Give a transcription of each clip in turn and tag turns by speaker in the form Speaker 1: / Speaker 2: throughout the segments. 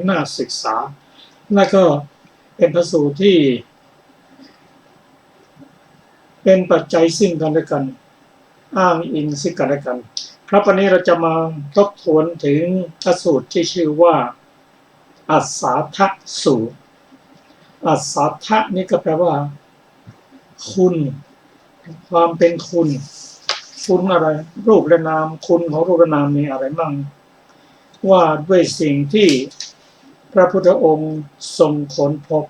Speaker 1: น่าศึกษาและก็เป็นพระสูตรที่เป็นปัจจัยซึ่งกันและกันอ้างอิงซึ่งกันและกันครับวันนี้เราจะมาทบทวนถึงพระสูตรที่ชื่อว่าอัสสาทะสูตรอัสสาทะนี่ก็แปลว่าคุณความเป็นคุณอะไรรูปและนามคุณของรูปและนามมีอะไรบ้างว่าด้วยสิ่งที่พระพุทธองค์ทรงค้นพบ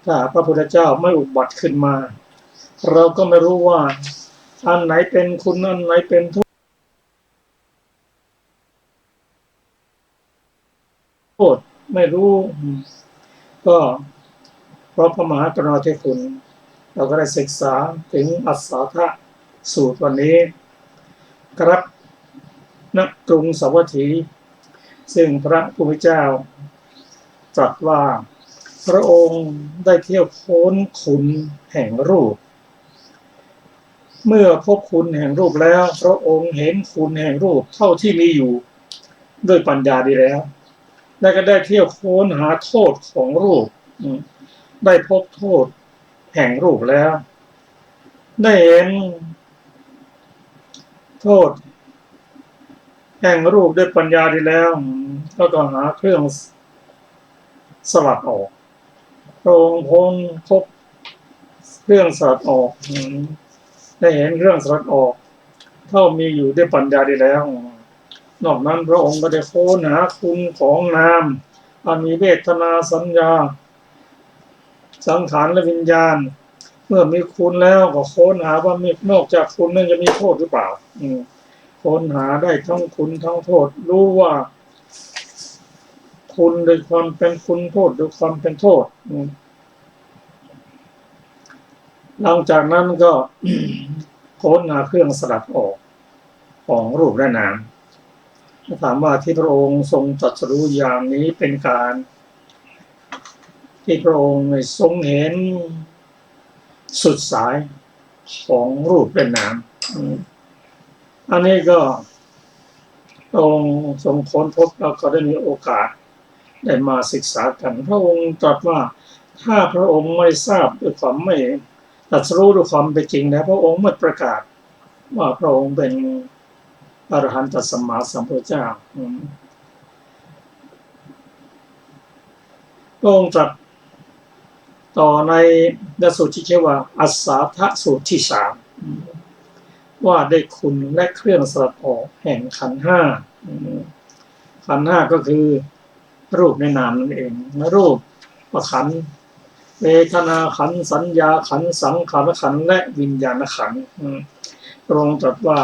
Speaker 1: ถ้าพระพุทธเจ้าไม่อุบัติขึ้นมาเราก็ไม่รู้ว่าอันไหนเป็นคุณอันไหนเป็นโทษไม่รู้ก็เพราะพระมหากรุณาธิคุณเราก็ได้ศึกษาถึงอัสสาทะสูตรวันนี้ครับณกรุงสาวัตถีซึ่งพระพุทธเจ้าตรัสว่าพระองค์ได้เที่ยวค้นคุณแห่งรูปเมื่อพบคุณแห่งรูปแล้วพระองค์เห็นคุณแห่งรูปเท่าที่มีอยู่ด้วยปัญญาดีแล้วและก็ได้เที่ยวค้นหาโทษของรูปได้พบโทษแห่งรูปแล้วได้เห็นโทษแห่งรูปด้วยปัญญาดีแล้วแล้วก็หาเครื่องสลัดออกพระองค์พบเครื่องสลัดออกได้เห็นเครื่องสลัดออกเท่ามีอยู่ด้วยปัญญาดีแล้วนอกนั้นพระองค์ก็ได้ค้นหาคุณของนามอันมีเวทนาสัญญาสังขารและวิญญาณเมื่อมีคุณแล้วก็ค้นหาว่ามีนอกจากคุณนั้นจะมีโทษหรือเปล่าค้นหาได้ทั้งคุณทั้งโทษรู้ว่าคุณโดยความเป็นคุณโทษโดยความเป็นโทษหลังจากนั้นก็ค้นหาเครื่องสลัดออกของรูปและนามถามว่าที่พระองค์ทรงตรัสรู้อย่างนี้เป็นการที่พระองค์ทรงเห็นสุดสายของรูปและนามอันนี้ก็พระองค์ทรงค้นพบแล้วก็ได้มีโอกาสได้มาศึกษากันพระองค์ตรัสว่าถ้าพระองค์ไม่ทราบด้วยความไม่ตรัสรู้ด้วยความเป็นจริงนะพระองค์ไม่ประกาศว่าพระองค์เป็นอรหันตสัมมาสัมพุทธเจ้าพระองค์ตรัสต่อในสูตรที่ชื่อว่าอัสสาทะสูตรที่3ว่าได้คุณและเครื่องสลัดออกแห่งขันธ์5ขันธ์5ก็คือรูปในนามนั่นเองรูปขันธ์เวทนาขันธ์สัญญาขันธ์สังขารขันธ์และวิญญาณขันธ์พระองค์ตรัสว่า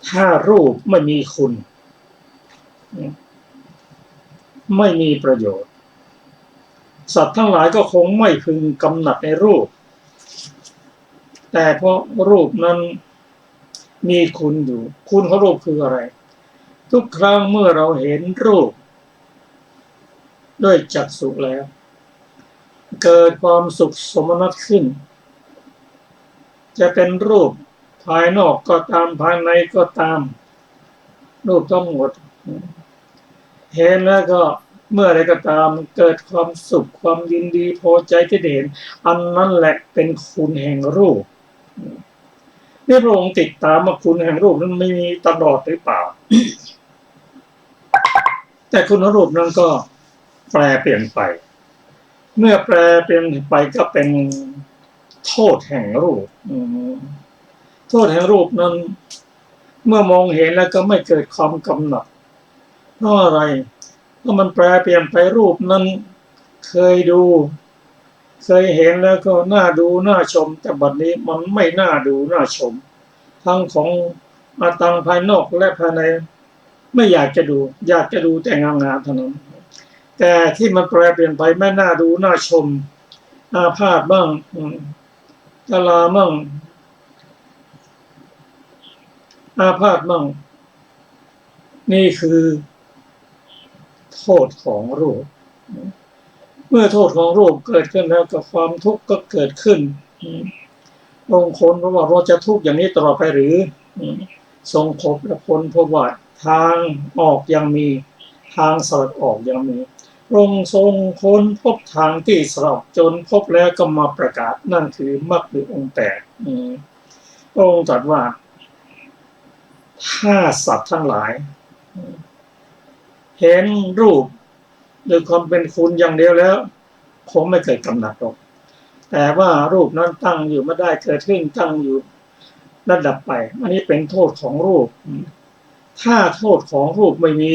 Speaker 1: ถ้ารูปไม่มีคุณไม่มีประโยชน์สัตว์ทั้งหลายก็คงไม่พึงกำหนัดในรูปแต่เพราะรูปนั้นมีคุณอยู่คุณของรูปคืออะไรทุกครั้งเมื่อเราเห็นรูปด้วยจักษุแล้วเกิดความสุขสมนัตขึ้นจะเป็นรูปภายนอกก็ตามภายในก็ตามรูปทั้งหมดเห็นแล้วก็เมื่อใดก็ตามเกิดความสุขความยินดีพอใจที่เห็นอันนั้นแหละเป็นคุณแห่งรูปนี่พระองค์ติดตามว่าคุณแห่งรูปนั้นไม่มีตลอดหรือเปล่า แต่คุณรูปนั้นก็แปรเปลี่ยนไปเมื่อแปรเปลี่ยนไปก็เป็นโทษแห่งรูปโทษแห่งรูปนั้นเมื่อมองเห็นแล้วก็ไม่เกิดความกำหนัดเพราะอะไรเพราะมันแปรเปลี่ยนไปรูปนั้นเคยดูเคยเห็นแล้วก็น่าดูน่าชมแต่บัดนี้มันไม่น่าดูน่าชมทั้งของอาตังภายนอกและภายในไม่อยากจะดูอยากจะดูแต่งามๆเท่านั้นแต่ที่มันแปรเปลี่ยนไปไม่น่าดูน่าชมอาพาธบ้างชราบ้างอาพาธบ้างนี่คือโทษของรูปเมื่อโทษของรูปเกิดขึ้นแล้วกับความทุกข์ก็เกิดขึ้นบางคนเพราะว่าเราจะทุกข์อย่างนี้ตลอดไปหรือทรงพบและคนพบว่าทางออกยังมี ทางสลัดออกยังมีพระองค์ทรงค้นพบทางที่สลัดจนพบแล้วก็มาประกาศนั่นคือมรรคหรือองค์แปดพระองค์ตรัสว่าถ้าสัตว์ทั้งหลายเห็นรูปโดยความเป็นคุณอย่างเดียวแล้วคงไม่เกิดกำหนัดหรอกแต่ว่ารูปนั้นตั้งอยู่ไม่ได้เกิดขึ้นตั้งอยู่ระดับไปอันนี้เป็นโทษของรูปถ้าโทษของรูปไม่มี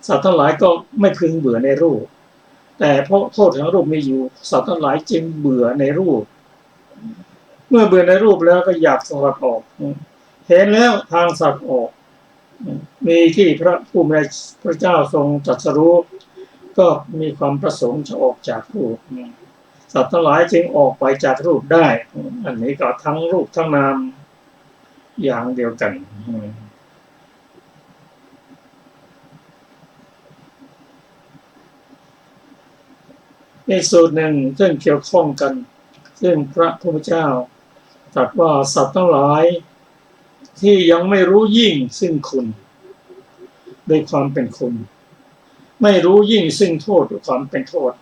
Speaker 1: สัตว์ทั้งหลายก็ไม่พึงเบื่อในรูปแต่เพราะโทษของรูปมีอยู่สัตว์ทั้งหลายจึงเบื่อในรูปเมื่อเบื่อในรูปแล้วก็อยากสลัดออกเห็นแล้วทางสลัดออกมีที่พระผู้มีพระเจ้าทรงตรัสรู้ก็มีความประสงค์จะออกจากรูปสัตว์ทั้งหลายจึงออกไปจากรูปได้อันนี้ก็ทั้งรูปทั้งนามอย่างเดียวกันในสูตรหนึ่งซึ่งเกี่ยวข้องกันซึ่งพระพุทธเจ้าตรัสว่าสัตว์ทั้งหลายที่ยังไม่รู้ยิ่งซึ่งคุณโดยความเป็นคุณไม่รู้ยิ่งซึ่งโทษด้วยความเป็นโทษ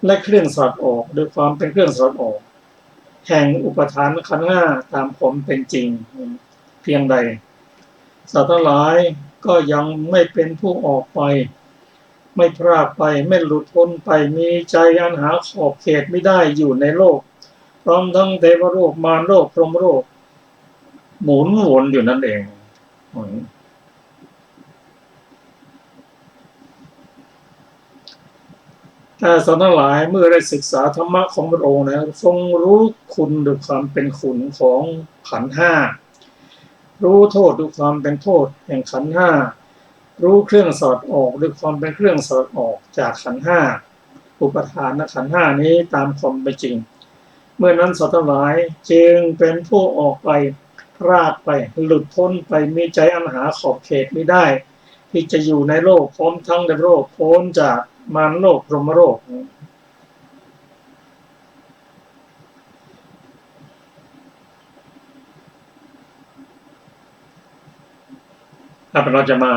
Speaker 1: และเครื่องสลัดออกโดยความเป็นเครื่องสลัดออกแห่งอุปทานขันธ์ห้าตามผมเป็นจริงเพียงใดสัตว์ทั้งหลายก็ยังไม่เป็นผู้ออกไปไม่พรากไปไม่หลุดพ้นไปมีใจอันหาขอบเขตไม่ได้อยู่ในโลกพร้อมทั้งเทวโลกมารโลกพรหมโลกหมุนวนอยู่นั่นเองแต่สัตว์ทั้งหลายเมื่อได้ศึกษาธรรมะของพระองค์แล้วทรงรู้คุณด้วยความเป็นคุณของขันธ์ห้ารู้โทษด้วยความเป็นโทษแห่งขันธ์ห้ารู้เครื่องสอดออกด้วยความเป็นเครื่องสอดออกจากขันธ์ห้าอุปทานขันธ์ห้านี้ตามความเป็นจริงเมื่อนั้นสัตว์ทั้งหลายจึงเป็นผู้ออกไปพรากไปหลุดพ้นไปมีใจอันหาขอบเขตไม่ได้ที่จะอยู่ในโลกพร้อมทั้งในโลกพ้นจากมารโลกพรหมโลกเราจะมา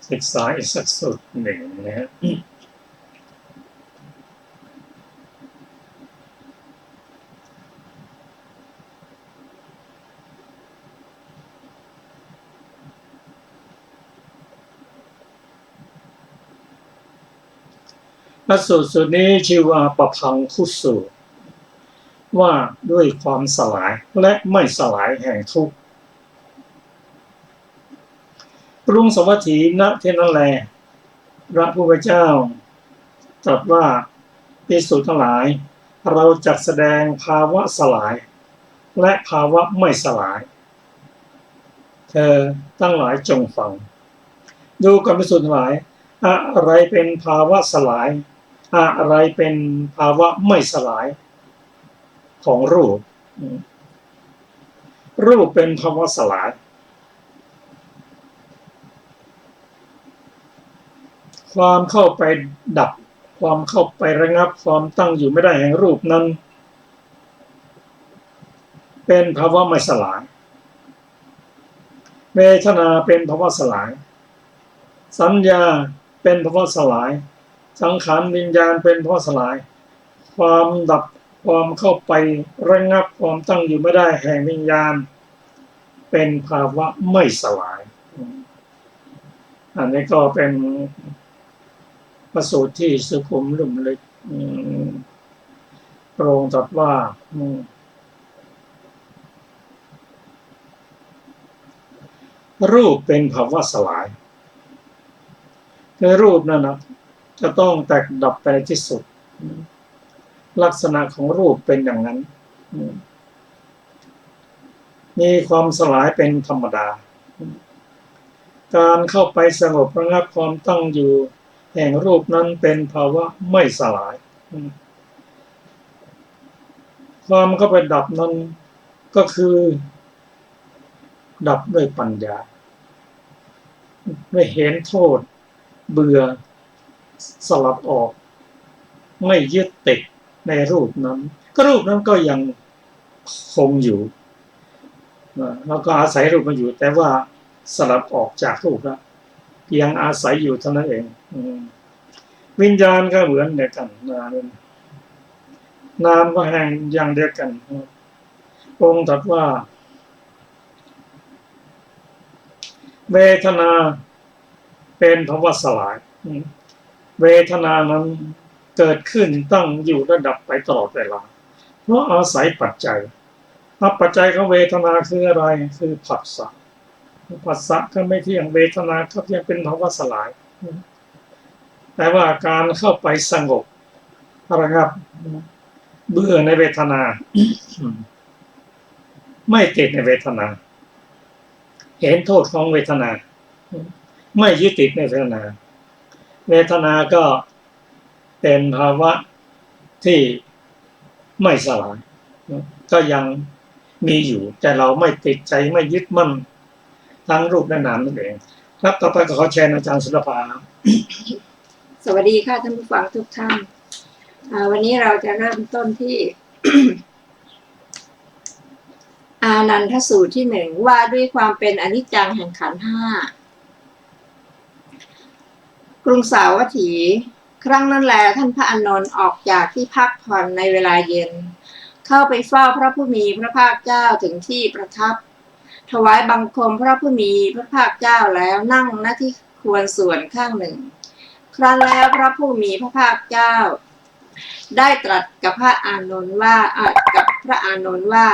Speaker 1: ศึกษาอีกสักสูตรหนึ่งนะฮะสูตรนี้ชื่อว่าปพังคุสูตรว่าด้วยความสลายและไม่สลายแห่งทุกข์กรุงสวัสดีณที่นั่นแลพระผู้เป็นเจ้าตรัสว่าภิกษุทั้งหลายเราจักแสดงภาวะสลายและภาวะไม่สลายเธอทั้งหลายจงฟังดูก่อนภิกษุทั้งหลายอะไรเป็นภาวะสลายอะไรเป็นภาวะไม่สลายของรูปเป็นภาวะสลายความเข้าไปดับความเข้าไประงับความตั้งอยู่ไม่ได้แห่งรูปนั้นเป็นภาวะไม่สลายเวทนาเป็นภาวะสลายสัญญาเป็นภาวะสลายสังขารวิญญาณเป็นภาวะสลายความดับความเข้าไประงับความตั้งอยู่ไม่ได้แห่งวิญญาณเป็นภาวะไม่สลายอันนี้ก็เป็นพระสูตรที่สุขุมลุ่มลึกพระองค์ตรัสว่ารูปเป็นภาวะสลายในรูปนั้นนะจะต้องแตกดับไปในที่สุดลักษณะของรูปเป็นอย่างนั้นมีความสลายเป็นธรรมดาการเข้าไปสงบระงับความตั้งอยู่แห่งรูปนั้นเป็นภาวะไม่สลายความเข้าไปดับนั้นก็คือดับด้วยปัญญาไม่เห็นโทษเบื่อสลัดออกไม่ยึดติดในรูปนั้นก็รูปนั้นก็ยังคงอยู่แล้วก็อาศัยรูปมาอยู่แต่ว่าสลัดออกจากรูปแล้ว เพียงอาศัยอยู่เท่านั้นเองวิญญาณก็เหมือนเดียวกันนามก็แห่งอย่างเดียวกันองค์ตรัสว่าเวทนาเป็นภาวะสลายเวทนานั้นเกิดขึ้นตั้งอยู่ระดับไปตลอดเวลาเพราะอาศัยปัจจัยปัจจัยของเวทนาคืออะไรคือผัสสะก็ไม่เที่ยงเวทนาก็เพียงเป็นภาวะสลายแต่ว่าการเข้าไปสงบระงับเบื่อในเวทนาไม่ติดในเวทนาเห็นโทษของเวทนาไม่ยึดติดในเวทนาเวทนาก็เป็นภาวะที่ไม่สลายก็ยังมีอยู่แต่เราไม่ติดใจไม่ยึดมั่นทั้งรูปและนามนั่นเองครับต่อไปก็ขอเชิญอาจารย์ศิลปา
Speaker 2: สวัสดีค่ะท่านผู้ฟังทุกท่านวันนี้เราจะเริ่มต้นที่ อานันทสูตรที่1ว่าด้วยความเป็นอนิจจังแห่งขันธ์5กรุงสาวัตถีครั้งนั้นแลท่านพระอานนท์ออกจากที่พักผ่อนในเวลาเย็นเข้าไปเฝ้าพระผู้มีพระภาคเจ้าถึงที่ประทับถวายบังคมพระผู้มีพระภาคเจ้าแล้วนั่งณที่ควรส่วนข้างหนึ่งครั้นแล้วพระผู้มีพระภาคเจ้าได้ตรัสกับพระอานนท์ว่า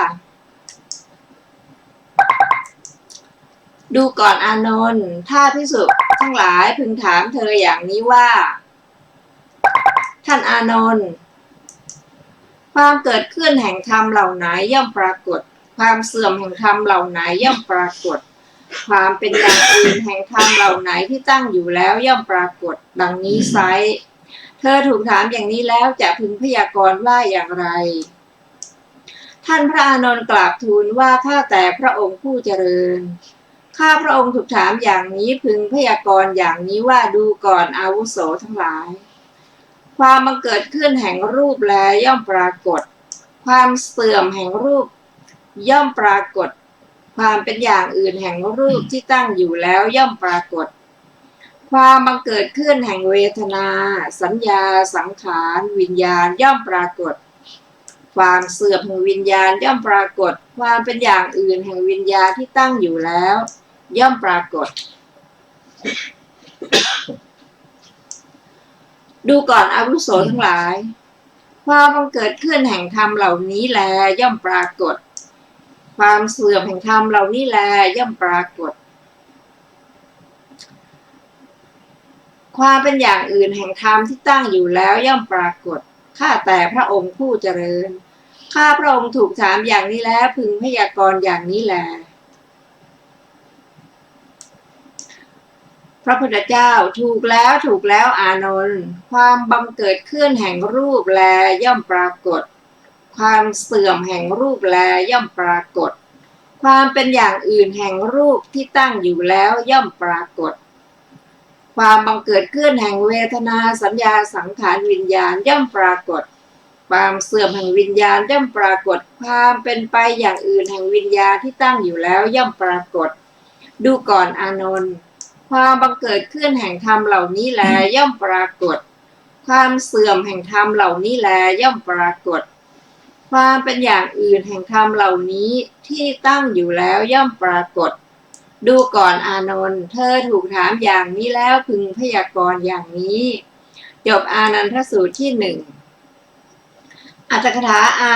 Speaker 2: ดูก่อนอานนท์ถ้าภิกษุทั้งหลายพึงถามเธออย่างนี้ว่าท่านอานนท์ความเกิดขึ้นแห่งธรรมเหล่าไหนย่อมปรากฏความเสื่อมแห่งธรรมเหล่าไหนย่อมปรากฏความเป็นอย่างอื่นแห่งธรรมเหล่าไหนที่ตั้งอยู่แล้วย่อมปรากฏดังนี้ไซร้เธอถูกถามอย่างนี้แล้วจะพึงพยากรณ์ว่าอย่างไรท่านพระอานนท์กราบทูลว่าข้าแต่พระองค์ผู้เจริญข้าพระองค์ถูกถามอย่างนี้พึงพยากรณ์อย่างนี้ว่าดูก่อนอาวุโสทั้งหลายความบังเกิดขึ้นแห่งรูปแลย่อมปรากฏความเสื่อมแห่งรูปย่อมปรากฏความเป็นอย่างอื่นแห่งรูปที่ตั้งอยู่แล้วย่อมปรากฏความบังเกิดขึ้นแห่งเวทนาสัญญาสังขารวิญญาณย่อมปรากฏความเสื่อมแห่งวิญญาณย่อมปรากฏความเป็นอย่างอื่นแห่งวิญญาณที่ตั้งอยู่แล้วย่อมปรากฏดูก่อนอาวุโสทั้งหลายความบังเกิดขึ้นแห่งธรรมเหล่านี้แลย่อมปรากฏความเสื่อมแห่งธรรมเหล่านี้แลย่อมปรากฏความเป็นอย่างอื่นแห่งธรรมที่ตั้งอยู่แล้วย่อมปรากฏข้าแต่พระองค์ผู้เจริญข้าพระองค์ถูกถามอย่างนี้แล้วพึงพยากรณ์อย่างนี้แลพระพุทธเจ้าถูกแล้วอานนท์ความบังเกิดขึ้นแห่งรูปแลย่อมปรากฏความเสื่อมแห่งรูปแลย่อมปรากฏความเป็นอย่างอื่นแห่งรูปที่ตั้งอยู่แล้วย่อมปรากฏความบังเกิดขึ้นแห่งเวทนาสัญญาสังขารวิญญาณย่อมปรากฏความเสื่อมแห่งวิญญาณย่อมปรากฏความเป็นไปอย่างอื่นแห่งวิญญาณที่ตั้งอยู่แล้วย่อมปรากฏดูก่อนอานนท์ความบังเกิดขึ้นแห่งธรรมเหล่านี้แลย่อมปรากฏความเสื่อมแห่งธรรมเหล่านี้แลย่อมปรากฏความเป็นอย่างอื่นแห่งธรรมเหล่านี้ที่ตั้งอยู่แล้วย่อมปรากฏดูก่อนอานนท์เธอถูกถามอย่างนี้แล้วพึงพยากรณ์อย่างนี้จบอานันทสูตรที่1อรรถกถาอา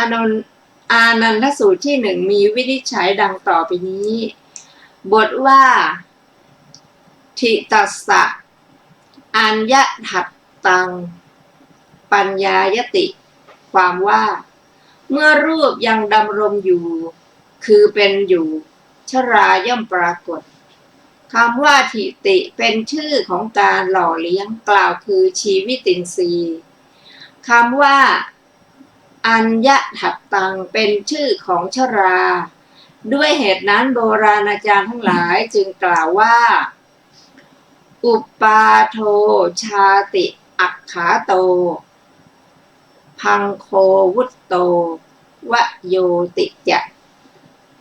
Speaker 2: นันทสูตรที่1มีวินิจฉัยดังต่อไปนี้บทว่าทิตัสสะอัญญหัตตังปัญญายติความว่าเมื่อรูปยังดำรงอยู่คือเป็นอยู่ชราย่อมปรากฏคำว่าทิติเป็นชื่อของการหล่อเลี้ยงกล่าวคือชีวิตินทรีย์คำว่าอัญญหัตตังเป็นชื่อของชราด้วยเหตุนั้นโบราณอาจารย์ทั้งหลายจึงกล่าวว่าอุปาโทชาติอักขาโตพังโควุตโตวโยติจะ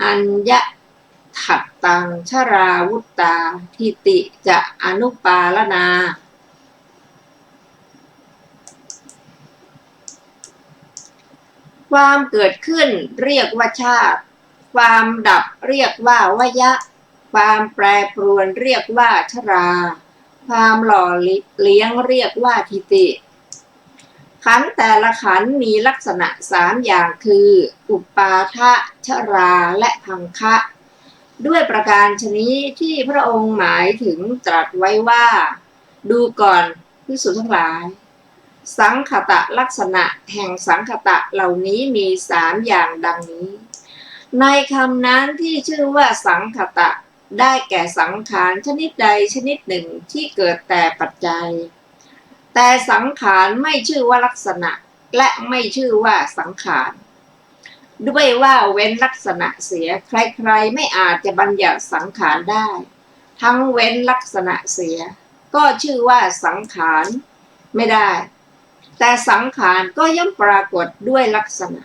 Speaker 2: อัญญ ถัดตังชราวุตตาทิติจะอนุปาลนาความเกิดขึ้นเรียกว่าชาติความดับเรียกว่าวยะความแปรปรวนเรียกว่าชราความหล่อเลี้ยงเรียกว่าทิติขันธ์แต่ละขันธ์มีลักษณะ3อย่างคืออุปาทะชราและพังคะด้วยประการชนี้ที่พระองค์หมายถึงตรัสไว้ว่าดูก่อนภิกษุทั้งหลายสังขตะลักษณะแห่งสังขตะเหล่านี้มี3อย่างดังนี้ในคำนั้นที่ชื่อว่าสังขตะได้แก่สังขารชนิดใดชนิดหนึ่งที่เกิดแต่ปัจจัยแต่สังขารไม่ชื่อว่าลักษณะและไม่ชื่อว่าสังขารด้วยว่าเว้นลักษณะเสียใครๆไม่อาจจะบัญญัติสังขารได้ทั้งเว้นลักษณะเสียก็ชื่อว่าสังขารไม่ได้แต่สังขารก็ย่อมปรากฏด้วยลักษณะ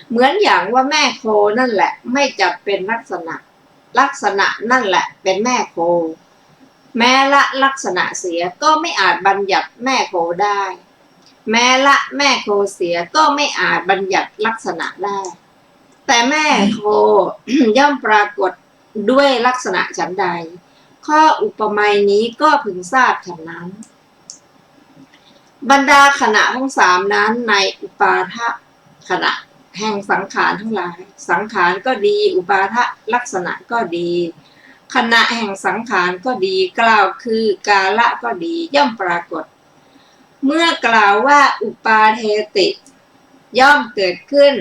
Speaker 2: เหมือนอย่างว่าแม่โคนั่นแหละไม่จัดเป็นลักษณะลักษณะนั่นแหละเป็นแม่โคแม้ละลักษณะเสียก็ไม่อาจบัญญัติแม่โคได้แม้ละแม่โคเสียก็ไม่อาจบัญญัติลักษณะได้แต่แม่โค ย่อมปรากฏด้วยลักษณะฉันใดข้ออุปมานี้ก็พึงทราบฉะนั้นบรรดาขณะทั้ง3นั้นในอุปาทะขณะแห่งสังขารทั้งหลายสังขารก็ดีอุปาทะลักษณะก็ดีขณะแห่งสังขารก็ดีกล่าวคือกาละก็ดีย่อมปรากฏเมื่อกล่าวว่าอุปาเทติย่อมเกิดขึ้น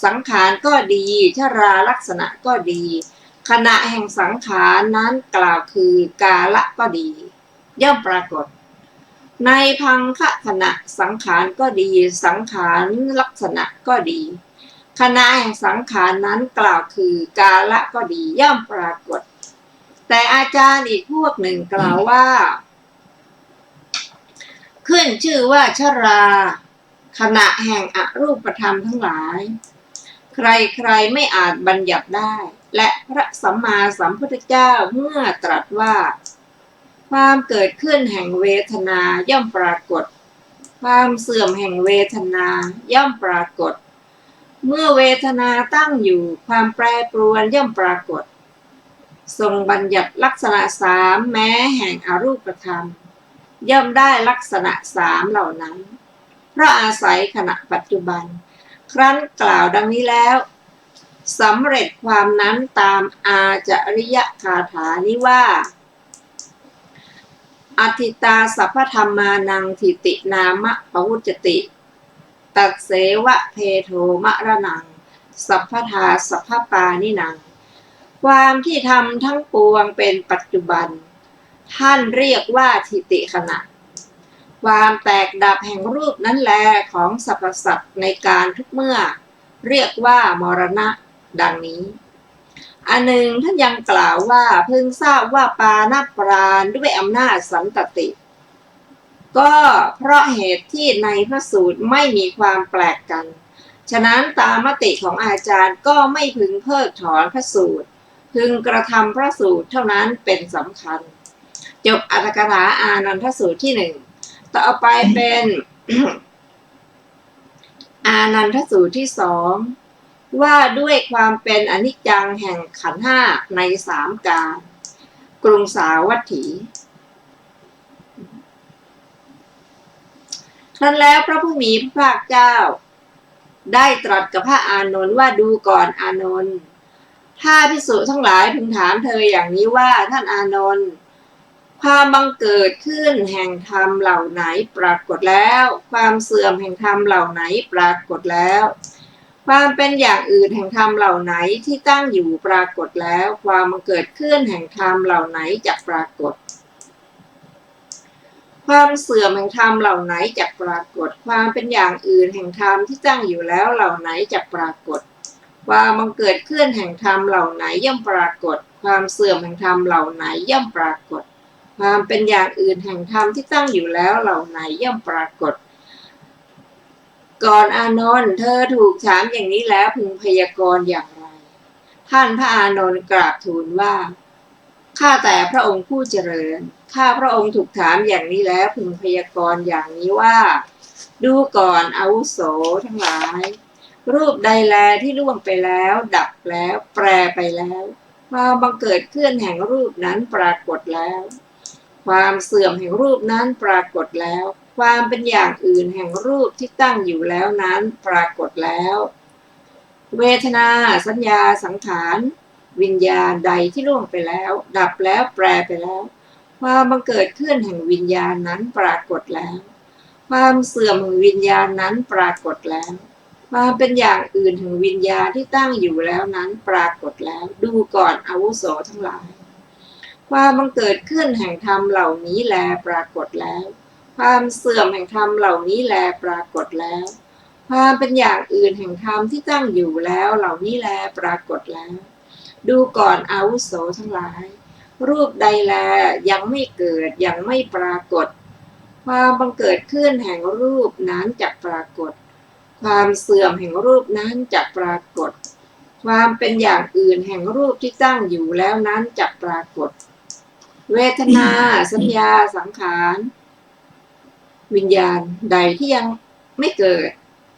Speaker 2: สังขารก็ดีชราลักษณะก็ดีขณะแห่งสังขารนั้นกล่าวคือกาละก็ดีย่อมปรากฏในพังคขณะสังขารก็ดีสังขารลักษณะก็ดีขณะแห่งสังขารนั้นกล่าวคือกาละก็ดีย่อมปรากฏแต่อาจารย์อีกพวกหนึ่งกล่าวว่าขึ้นชื่อว่าชราขณะแห่งอรูปธรรมทั้งหลายใครๆไม่อาจบัญญัติได้และพระสัมมาสัมพุทธเจ้าเมื่อตรัสว่าความเกิดขึ้นแห่งเวทนาย่อมปรากฏความเสื่อมแห่งเวทนาย่อมปรากฏเมื่อเวทนาตั้งอยู่ความแปรปรวนย่อมปรากฏทรงบัญญัติลักษณะ3แม้แห่งอรูปธรรมย่อมได้ลักษณะ3เหล่านั้นเพราะอาศัยขณะปัจจุบันครั้นกล่าวดังนี้แล้วสำเร็จความนั้นตามอาจาริยคาถานี้ว่าอธิตาสัพพธรรมานังทิตินามะปวุจติตัดเสวะเพโทมะระนังสัพพทาสัพพปานินังความที่ทำทั้งปวงเป็นปัจจุบันท่านเรียกว่าทิติขณะความแตกดับแห่งรูปนั้นแลของสรรพสัตว์ในการทุกเมื่อเรียกว่ามรณะดังนี้อันหนึ่งท่านยังกล่าวว่าพึงทราบว่าปาณปราณด้วยอำนาจสันตติก็เพราะเหตุที่ในพระสูตรไม่มีความแปลกกันฉะนั้นตามมติของอาจารย์ก็ไม่พึงเพิกถอนพระสูตรพึงกระทำพระสูตรเท่านั้นเป็นสำคัญจบอรรถกถาอานันทสูตรที่1ต่อไปเป็น อานันทสูตรที่2ว่าด้วยความเป็นอนิจจังแห่งขันธ์5ใน3กาลกรุงสาวัตถีครั้นแล้วพระผู้มีพระภาคเจ้าได้ตรัสกับพระอานนท์ว่าดูก่อนอานนท์ถ้าภิกษุทั้งหลายพึงถามเธออย่างนี้ว่าท่านอานนท์ความบังเกิดขึ้นแห่งธรรมเหล่าไหนปรากฏแล้วความเสื่อมแห่งธรรมเหล่าไหนปรากฏแล้วความเป็นอย่างอื่นแห่งธรรมเหล่าไหนที่ตั้งอยู่ปรากฏแล้วความบังเกิดขึ้นแห่งธรรมเหล่าไหนจักปรากฏความเสื่อมแห่งธรรมเหล่าไหนจักปรากฏความเป็นอย่างอื่นแห่งธรรมที่ตั้งอยู่แล้วเหล่าไหนจักปรากฏความบังเกิดขึ้นแห่งธรรมเหล่าไหนย่อมปรากฏความเสื่อมแห่งธรรมเหล่าไหนย่อมปรากฏความเป็นอย่างอื่นแห่งธรรมที่ตั้งอยู่แล้วเหล่าไหนย่อมปรากฏก่อนอานนท์เธอถูกถามอย่างนี้แล้วพึงพยากรณ์อย่างไร ท่านพระอานนท์กราบทูลว่าข้าแต่พระองค์ผู้เจริญข้าพระองค์ถูกถามอย่างนี้แล้วพึงพยากรณ์อย่างนี้ว่าดูก่อนอาวุโสทั้งหลายรูปใดแลที่ล่วงไปแล้วดับแล้วแปรไปแล้วความบังเกิดขึ้นแห่งรูปนั้นปรากฏแล้วความเสื่อมแห่งรูปนั้นปรากฏแล้วความเป็นอย่างอื่นแห่งรูปที่ตั้งอยู่แล้วนั้นปรากฏแล้วเวทนาสัญญาสังขารวิญญาณใดที่ล่วงไปแล้วดับแล้วแปรไปแล้วความบังเกิดขึ้นแห่งวิญญาณนั้นปรากฏแล้วความเสื่อมแห่งวิญญาณนั้นปรากฏแล้วความเป็นอย่างอื่นแห่งวิญญาณที่ตั้งอยู่แล้วนั้นปรากฏแล้วดูก่อนอาวุโสทั้งหลายความบังเกิดขึ้นแห่งธรรมเหล่านี้แลปรากฏแล้วความเสื่อมแห่งธรรมเหล่านี้แลปรากฏแล้วความเป็นอย่างอื่นแห่งธรรมที่ตั้งอยู่แล้วเหล่านี้แลปรากฏแล้วดูก่อนอาวุโสทั้งหลายรูปใดแลยังไม่เกิดยังไม่ปรากฏความบังเกิดขึ้นแห่งรูปนั้นจักปรากฏความเสื่อมแห่งรูปนั้นจักปรากฏความเป็นอย่างอื่นแห่งรูปที่ตั้งอยู่แล้วนั้นจักปรากฏเวทนาสัญญาสังขารวิญญาณใดที่ยังไม่เกิด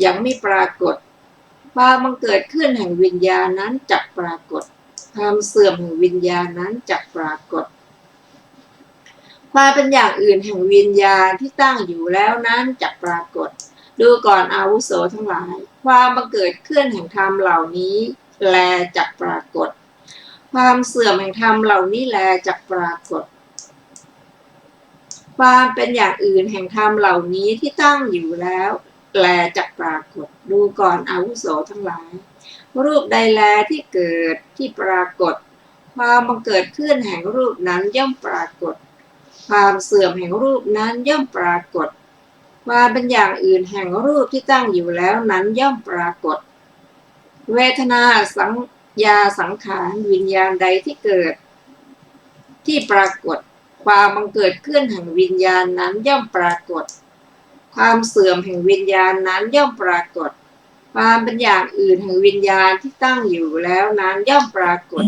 Speaker 2: ยังไม่ปรากฏความบังเกิดขึ้นแห่งวิญญาณนั้นจักปรากฏความเสื่อมแห่งวิญญาณนั้นจักปรากฏความเป็นอย่างอื่นแห่งวิญญาณที่ตั้งอยู่แล้วนั้นจักปรากฏดูก่อนอาวุโสทั้งหลายความบังเกิดขึ้นแห่งธรรมเหล่านี้แลจักปรากฏความเสื่อมแห่งธรรมเหล่านี้แลจักปรากฏความเป็นอย่างอื่นแห่งธรรมเหล่านี้ที่ตั้งอยู่แล้วแลจักปรากฏดูก่อนอาวุโสทั้งหลายรูปใดแลที่เกิดที่ปรากฏความบังเกิดขึ้นแห่งรูปนั้นย่อมปรากฏความเสื่อมแห่งรูปนั้นย่อมปรากฏความเป็นอย่างอื่นแห่งรูปที่ตั้งอยู่แล้วนั้นย่อมปรากฏเวทนาสัญญาสังขารวิญญาณใดที่เกิดที่ปรากฏความบังเกิดขึ้นแห่งวิญญาณนั้นย่อมปรากฏความเสื่อมแห่งวิญญาณนั้นย่อมปรากฏความเป็นอย่างอื่นแห่งวิญญาณที่ตั้งอยู่แล้วนั้นย่อมปรากฏ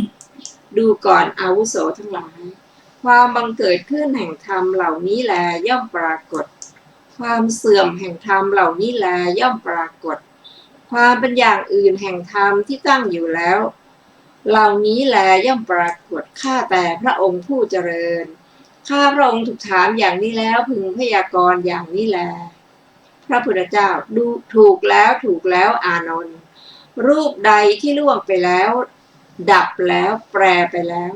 Speaker 2: ดูก่อนอาวุโสทั้งหลายความบังเกิดขึ้นแห่งธรรมเหล่านี้แลย่อมปรากฏความเสื่อมแห่งธรรมเหล่านี้แลย่อมปรากฏความเป็นอย่างอื่นแห่งธรรมที่ตั้งอยู่แล้วเหล่านี้แลย่อมปรากฏข้าแต่พระองค์ผู้เจริญข้าพระองค์ถูกถามอย่างนี้แล้วพึงพยากรณ์อย่างนี้แลพระพุทธเจ้าดูถูกแล้วอานนท์รูปใดที่ล่วงไปแล้วดับแล้วแปรไปแล้ว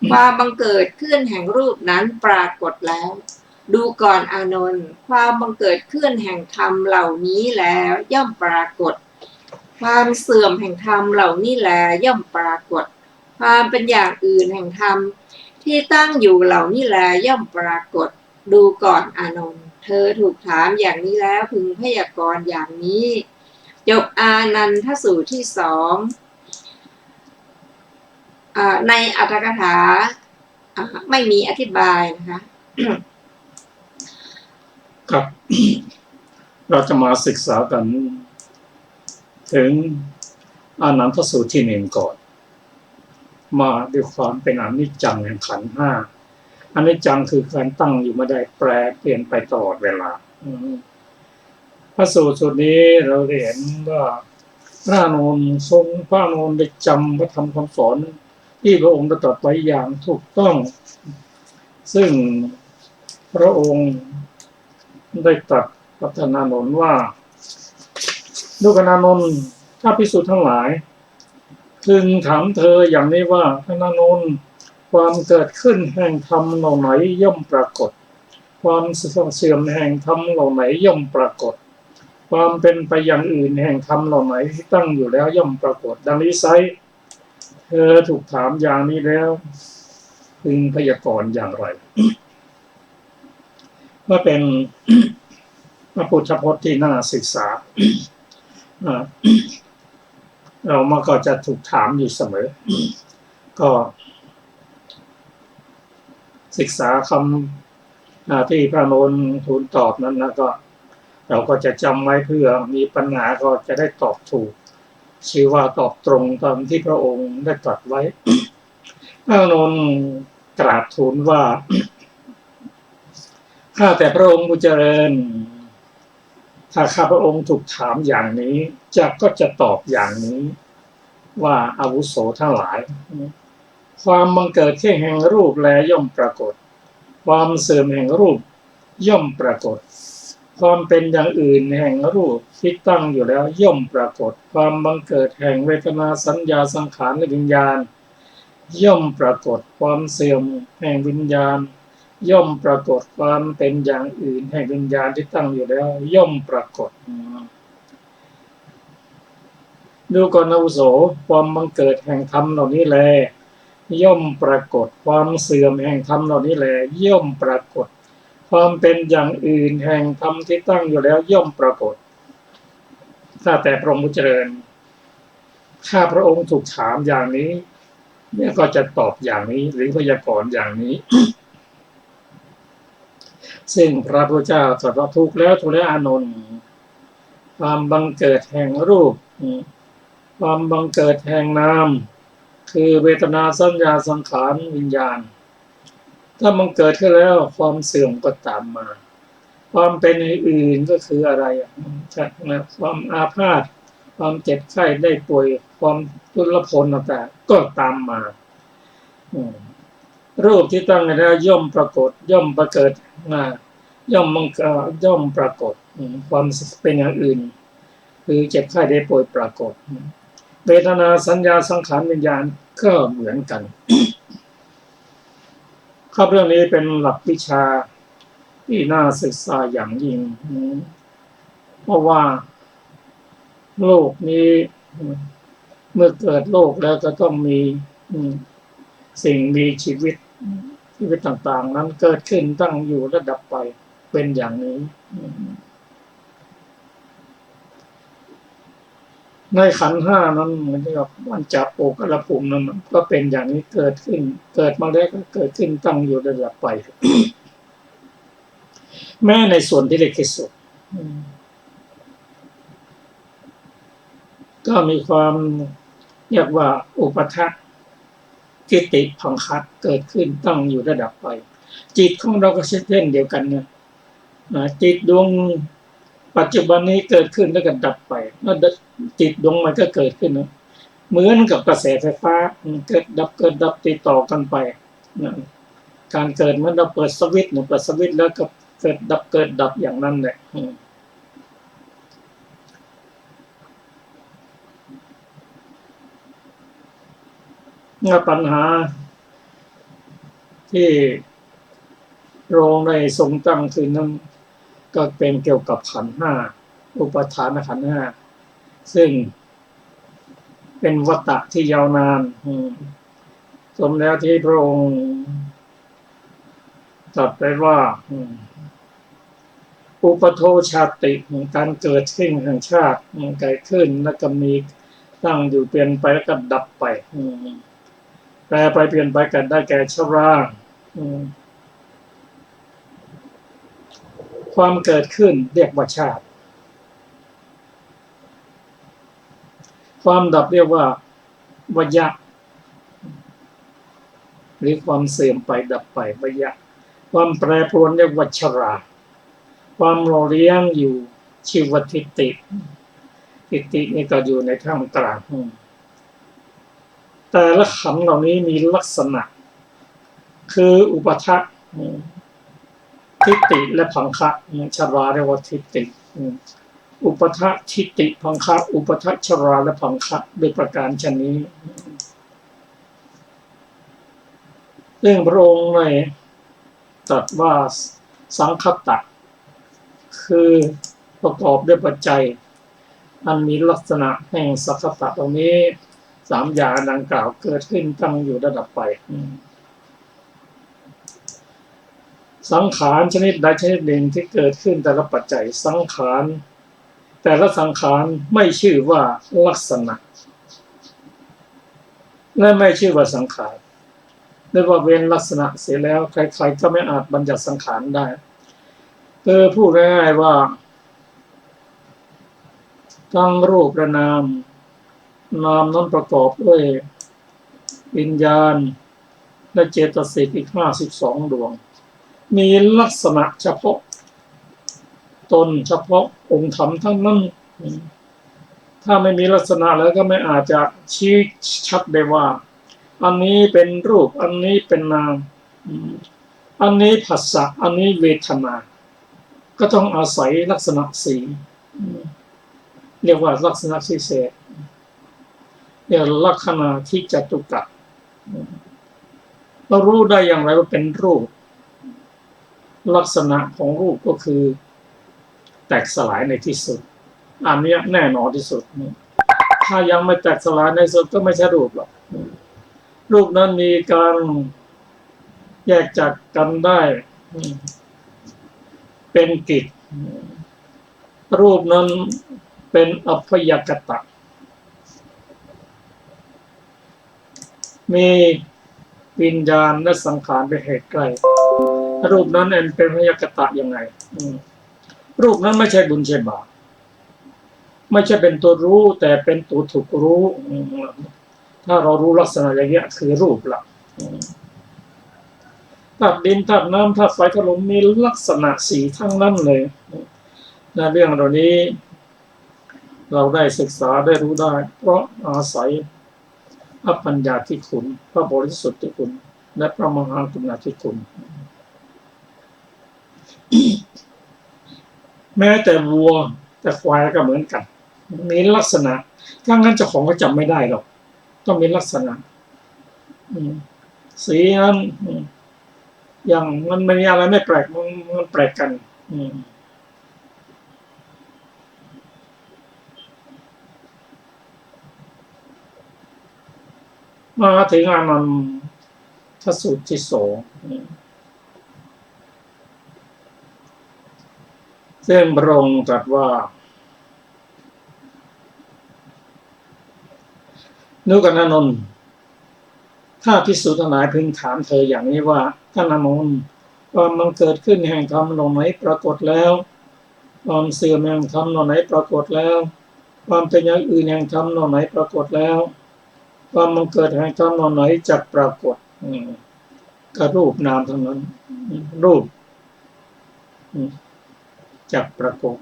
Speaker 2: ความบังเกิดขึ้นแห่งรูปนั้นปรากฏแล้วดูก่อนอานนท์ความบังเกิดขึ้นแห่งธรรมเหล่านี้แล้วย่อมปรากฏความเสื่อมแห่งธรรมเหล่านี้แลย่อมปรากฏความเป็นอย่างอื่นแห่งธรรมที่ตั้งอยู่เหล่านี้แลย่อมปรากฏดูก่อนอานนท์เธอถูกถามอย่างนี้แล้วพึงพยากรณ์อย่างนี้จบอานันทสูตรที่สองในอรรถกถาไม่มีอธิบายนะคะ
Speaker 1: ครับ เราจะมาศึกษากันถึงอานันทสูตรที่หนึ่งก่อนมาด้วยความเป็นอนิจจังแห่งขันธ์ห้าอนิจจังคือการตั้งอยู่ไม่ได้แปรเปลี่ยนไปตลอดเวลาพระสูตรนี้เราเห็นว่าพระอานนท์ทรงพระอานนท์ได้จำพระธรรมคำสอนที่พระองค์ได้ตรัสไว้อย่างถูกต้องซึ่งพระองค์ได้ตรัสกับท่านอานนท์ว่าดูก่อนอานนท์ถ้าภิกษุทั้งหลายพึงถามเธออย่างนี้ว่าท่านอานนท์ความเกิดขึ้นแห่งธรรมเหล่าไหนย่อมปรากฏความเสื่อมแห่งธรรมเหล่าไหนย่อมปรากฏความเป็นไปอย่างอื่นแห่งธรรมเหล่าไหนที่ตั้งอยู่แล้วย่อมปรากฏดังนี้ไซร้เธอถูกถามอย่างนี้แล้วพึงพยากรณ์อย่างไรเมื่อเป็นพระพุทธพจน์ที่น่าศึกษาเรามาก็จะถูกถามอยู่เสมอก็ศึกษาคำที่พระอานนท์ทูลตอบนั้นนะก็เราก็จะจำไว้เพื่อมีปัญหาก็จะได้ตอบถูก ชื่อว่าตอบตรงตามที่พระองค์ได้ตรัสไว้ พระอานนท์กราบทูลว่า ข้าแต่พระองค์ผู้เจริญถ้าข้าพระองค์ถูกถามอย่างนี้ก็จะตอบอย่างนี้ว่าอาวุโสทั้งหลายความบังเกิดขึ้นแห่งรูปแลย่อมปรากฏความเสื่อมแห่งรูปย่อมปรากฏความเป็นอย่างอื่นแห่งรูปที่ตั้งอยู่แล้วย่อมปรากฏความบังเกิดแห่งเวทนาสัญญาสังขารและวิญญาณย่อมปรากฏความเสื่อมแห่งวิญญาณย่อมปรากฏความเป็นอย่างอื่นแห่งวิญญาณที่ตั้งอยู่แล้วย่อมปรากฏดูก่อนอาวุโสความบังเกิดแห่งธรรมเหล่านี้แลย่อมปรากฏความเสื่อมแห่งธรรมเหล่านี้แลย่อมปรากฏความเป็นอย่างอื่นแห่งธรรมที่ตั้งอยู่แล้วย่อมปรากฏข้าแต่พระองค์ผู้เจริญข้าพระองค์ถูกถามอย่างนี้เนี่ยก็จะตอบอย่างนี้หรือพยากรณ์อย่างนี้ ซึ่งพระพุทธเจ้าตรัสว่าถูกแล้วอานนท์ความบังเกิดแห่งรูปความบังเกิดแห่งนามคือเวทนาสัญญาสังขารวิญญาณถ้ามันเกิดขึ้นแล้วความเสื่อมก็ตามมาความเป็นอื่นก็คืออะไรความอาพาธความเจ็บไข้ได้ป่วยความทุรพลต่างๆก็ตามมารูปที่ตั้งแล้วย่อมปรากฏย่อมประเกิดมาย่อมปรากฏความเป็นอย่างอื่นคือเจ็บไข้ได้ป่วยปรากฏเวทนาสัญญาสังขารวิญญาณก็เหมือนกัน ครับเรื่องนี้เป็นหลักวิชาที่น่าศึกษาอย่างยิ่งเพราะว่าโลกนี้เมื่อเกิดโลกแล้วก็ต้องมีสิ่งมีชีวิตต่างๆนั้นเกิดขึ้นตั้งอยู่และดับไปเป็นอย่างนี้ในขันธ์ห้านั้นเหมือนกับวันจับโอกระภูมินั้นก็เป็นอย่างนี้เกิดขึ้นเกิดมาแล้วก็เกิดขึ้นตั้งอยู่และดับไป แม้ในส่วนที่เล็กที่สุดก็มีความเรียกว่าอุปทะทิฏฐิพังคัดเกิดขึ้นตั้งอยู่ระดับไปจิตของเราก็เช่นเดียวกันเนี่ยจิตดวงปัจจุบันนี้เกิดขึ้นแล้วก็ดับไปแล้วจิตดวงมันก็เกิดขึ้นนะเหมือนกับกระแสไฟฟ้าเกิดดับติดต่อกันไปการเกิดมันเราเปิดสวิตช์แล้วก็เกิดดับอย่างนั้นแหละปัญหาที่โรงได้ทรงตั้งขึ้นนั้นก็เป็นเกี่ยวกับขันธ์ห้าอุปทานขันธ์ห้าซึ่งเป็นวัฏฏะที่ยาวนานสมแล้วที่พระองค์ตรัสไว้ว่าอุปโทชาติการเกิดขึ้นแห่งชาติเกิดขึ้นแล้วก็มีตั้งอยู่เปลี่ยนไปแล้วก็ดับไปแปรไปเปลี่ยนไปกันได้แก่ชราความเกิดขึ้นเรียกว่าชาติความดับเรียกว่าวยะหรือความเสื่อมไปดับไปวยะความแปรปรวนเรียกว่าชราความหล่อเลี้ยงอยู่ชื่อว่าทิฏฐินี่ก็อยู่ในท่ามกลางแต่ละขันธ์เหล่านี้มีลักษณะคืออุปทะทิฏฐิและพังคะชราเรียกว่าทิฏฐิอุปทะทิฏฐิพังคะอุปทะชราและพังคะด้วยประการชนี้เรื่องพระองค์ในตรัสว่าสังคตะคือประกอบด้วยปัจจัยอันมีลักษณะแห่งสังคตะตรงนี้สามอย่างดังกล่าวเกิดขึ้นตั้งอยู่ระดับไปสังขารชนิดใดชนิดหนึ่งที่เกิดขึ้นแต่ละปัจจัยสังขารแต่ละสังขารไม่ชื่อว่าลักษณะและไม่ชื่อว่าสังขารเรียกว่าเว้นลักษณะเสียแล้วใครๆก็ไม่อาจบัญญัติสังขารได้พูดง่ายๆว่าทั้งรูปและนาม นามนั้นประกอบด้วยวิญญาณและเจตสิกอีก52 ดวงมีลักษณะเฉพาะตนเฉพาะองค์ธรรมทั้งนั้นถ้าไม่มีลักษณะแล้วก็ไม่อาจจะชี้ชัดได้ว่าอันนี้เป็นรูปอันนี้เป็นนามอันนี้ผัสสะอันนี้เวทนาก็ต้องอาศัยลักษณะสี่เรียกว่าลักษณะพิเศษเรียกลักษณะที่จตุกะเรารู้ได้อย่างไรว่าเป็นรูปลักษณะของรูปก็คือแตกสลายในที่สุดอันนี้แน่นอนที่สุดถ้ายังไม่แตกสลายในสุดก็ไม่ใช่รูปหรอกรูปนั้นมีการแยกจากกันได้เป็นกิจรูปนั้นเป็นอัพยากตะมีวิญญาณและสังขารเป็นเหตุใกล้รูปนั้นเป็นพยากตะยังไงรูปนั้นไม่ใช่บุญใช่บาปไม่ใช่เป็นตัวรู้แต่เป็นตัวถูกรู้ถ้าเรารู้ลักษณะอย่างนี้คือรูปละธาตุดินธาตุน้ำธาตุไฟธาตุลมมีลักษณะสี่ทั้งนั้นเลยเรื่องเหล่านี้เราได้ศึกษาได้รู้ได้เพราะอาศัยพระปัญญาธิคุณพระบริสุทธิ์ธิคุณและพระมหากรุณาธิคุณแม้แต่วัวแต่ควายก็เหมือนกันมีลักษณะถ้างั้นเจ้าของก็จำไม่ได้หรอกต้องมีลักษณะสีนั้นอย่างมันไม่มีอะไรไม่แปลกมันแปลกกันมาถึงอนันทสูตรที่2ซึ่งพระองค์ตรัสว่านุกนานนท์ถ้าภิกษุทั้งหลายพึงถามเธออย่างนี้ว่าท่านอานนท์ความมันเกิดขึ้นแห่งธรรมหน่อไหนปรากฏแล้วความเสื่อมแห่งธรรมหน่อไหนปรากฏแล้วความเป็นอย่างอื่นแห่งธรรมหน่อไหนปรากฏแล้วความมันเกิดแห่งธรรมหน่อไหนจักปรากฏก็รูปนามทั้งนั้นรูปจักปรากฏ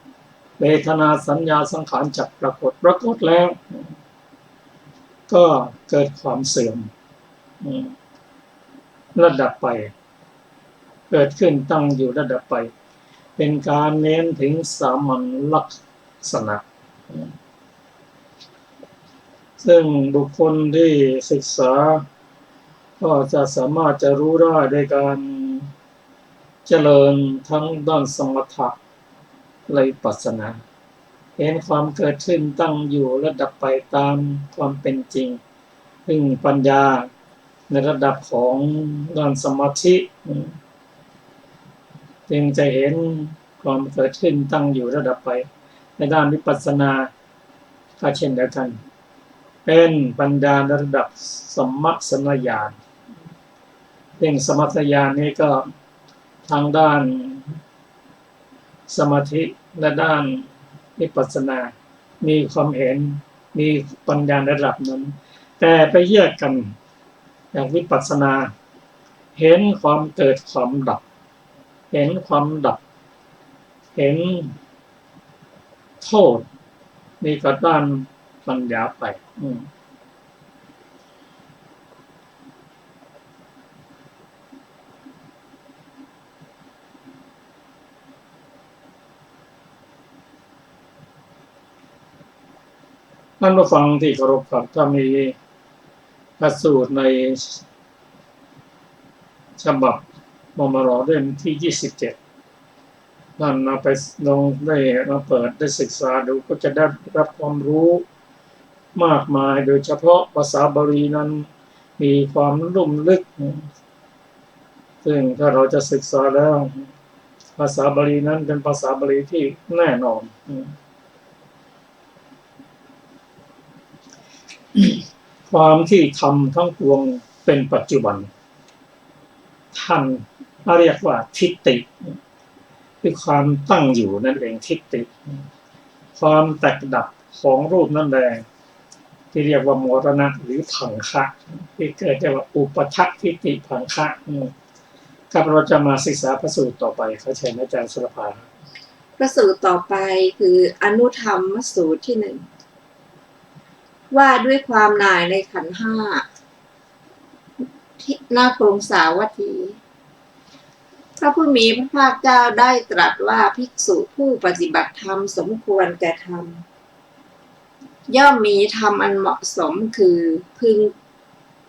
Speaker 1: เวทนาสัญญาสังขารจักปรากฏแล้วก็เกิดความเสื่อมระดับไปเกิดขึ้นตั้งอยู่ระดับไปเป็นการเน้นถึงสามัญลักษณะซึ่งบุคคลที่ศึกษาก็จะสามารถจะรู้ได้โดยการเจริญทั้งด้านสมถะและวิปัสสนาเห็นความเกิดขึ้นตั้งอยู่ระดับไปตามความเป็นจริงซึ่งปัญญาในระดับของด้านสมาธิจึงจะเห็นความเกิดขึ้นตั้งอยู่ระดับไปในด้านวิปัสสนาก็เช่นเดียวกันเป็นปัญญาในระดับสมัชสนญาณซึ่งสมัชสนญาณนี้ก็ทางด้านสมาธิและด้านวิปัสสนามีความเห็นมีปัญญาในระดับนั้นแต่ไปแยกกันอย่างวิปัสสนาเห็นความเกิดความดับเห็นความดับเห็นโทษมีกด้านปัญญาไปท่านผู้ฟังที่เคารพครับถ้ามีพระสูตรในฉบับมมร.เล่มที่27ท่านมาไปลองได้มาเปิดได้ศึกษาดูก็จะได้รับความรู้มากมายโดยเฉพาะภาษาบาลีนั้นมีความลุ่มลึกซึ่งถ้าเราจะศึกษาแล้วภาษาบาลีนั้นเป็นภาษาบาลีที่แน่นอนความที่ทำทั้งปวงเป็นปัจจุบันท่านเรียกว่าทิฏฐิคือความตั้งอยู่นั่นเองทิฏฐิความแตกดับของรูปนั่นแหละ ที่เรียกว่ามรณะหรือผังคะที่เกิดจากว่าอุปทัทิฏฐิผังคะครับเราจะมาศึกษาพระสูตรต่อไปขอเชิญอาจารย์สุรภา
Speaker 2: พระสูตรต่อไปคืออนุธรรมสูตรที่หนึ่งว่าด้วยความหน่ายในขันธ์ห้าที่หน้ากรุงสาวัตถีพระผู้มีพระภาคเจ้าได้ตรัสว่าภิกษุผู้ปฏิบัติธรรมสมควรแก่ธรรมย่อมมีธรรมอันเหมาะสมคือพึง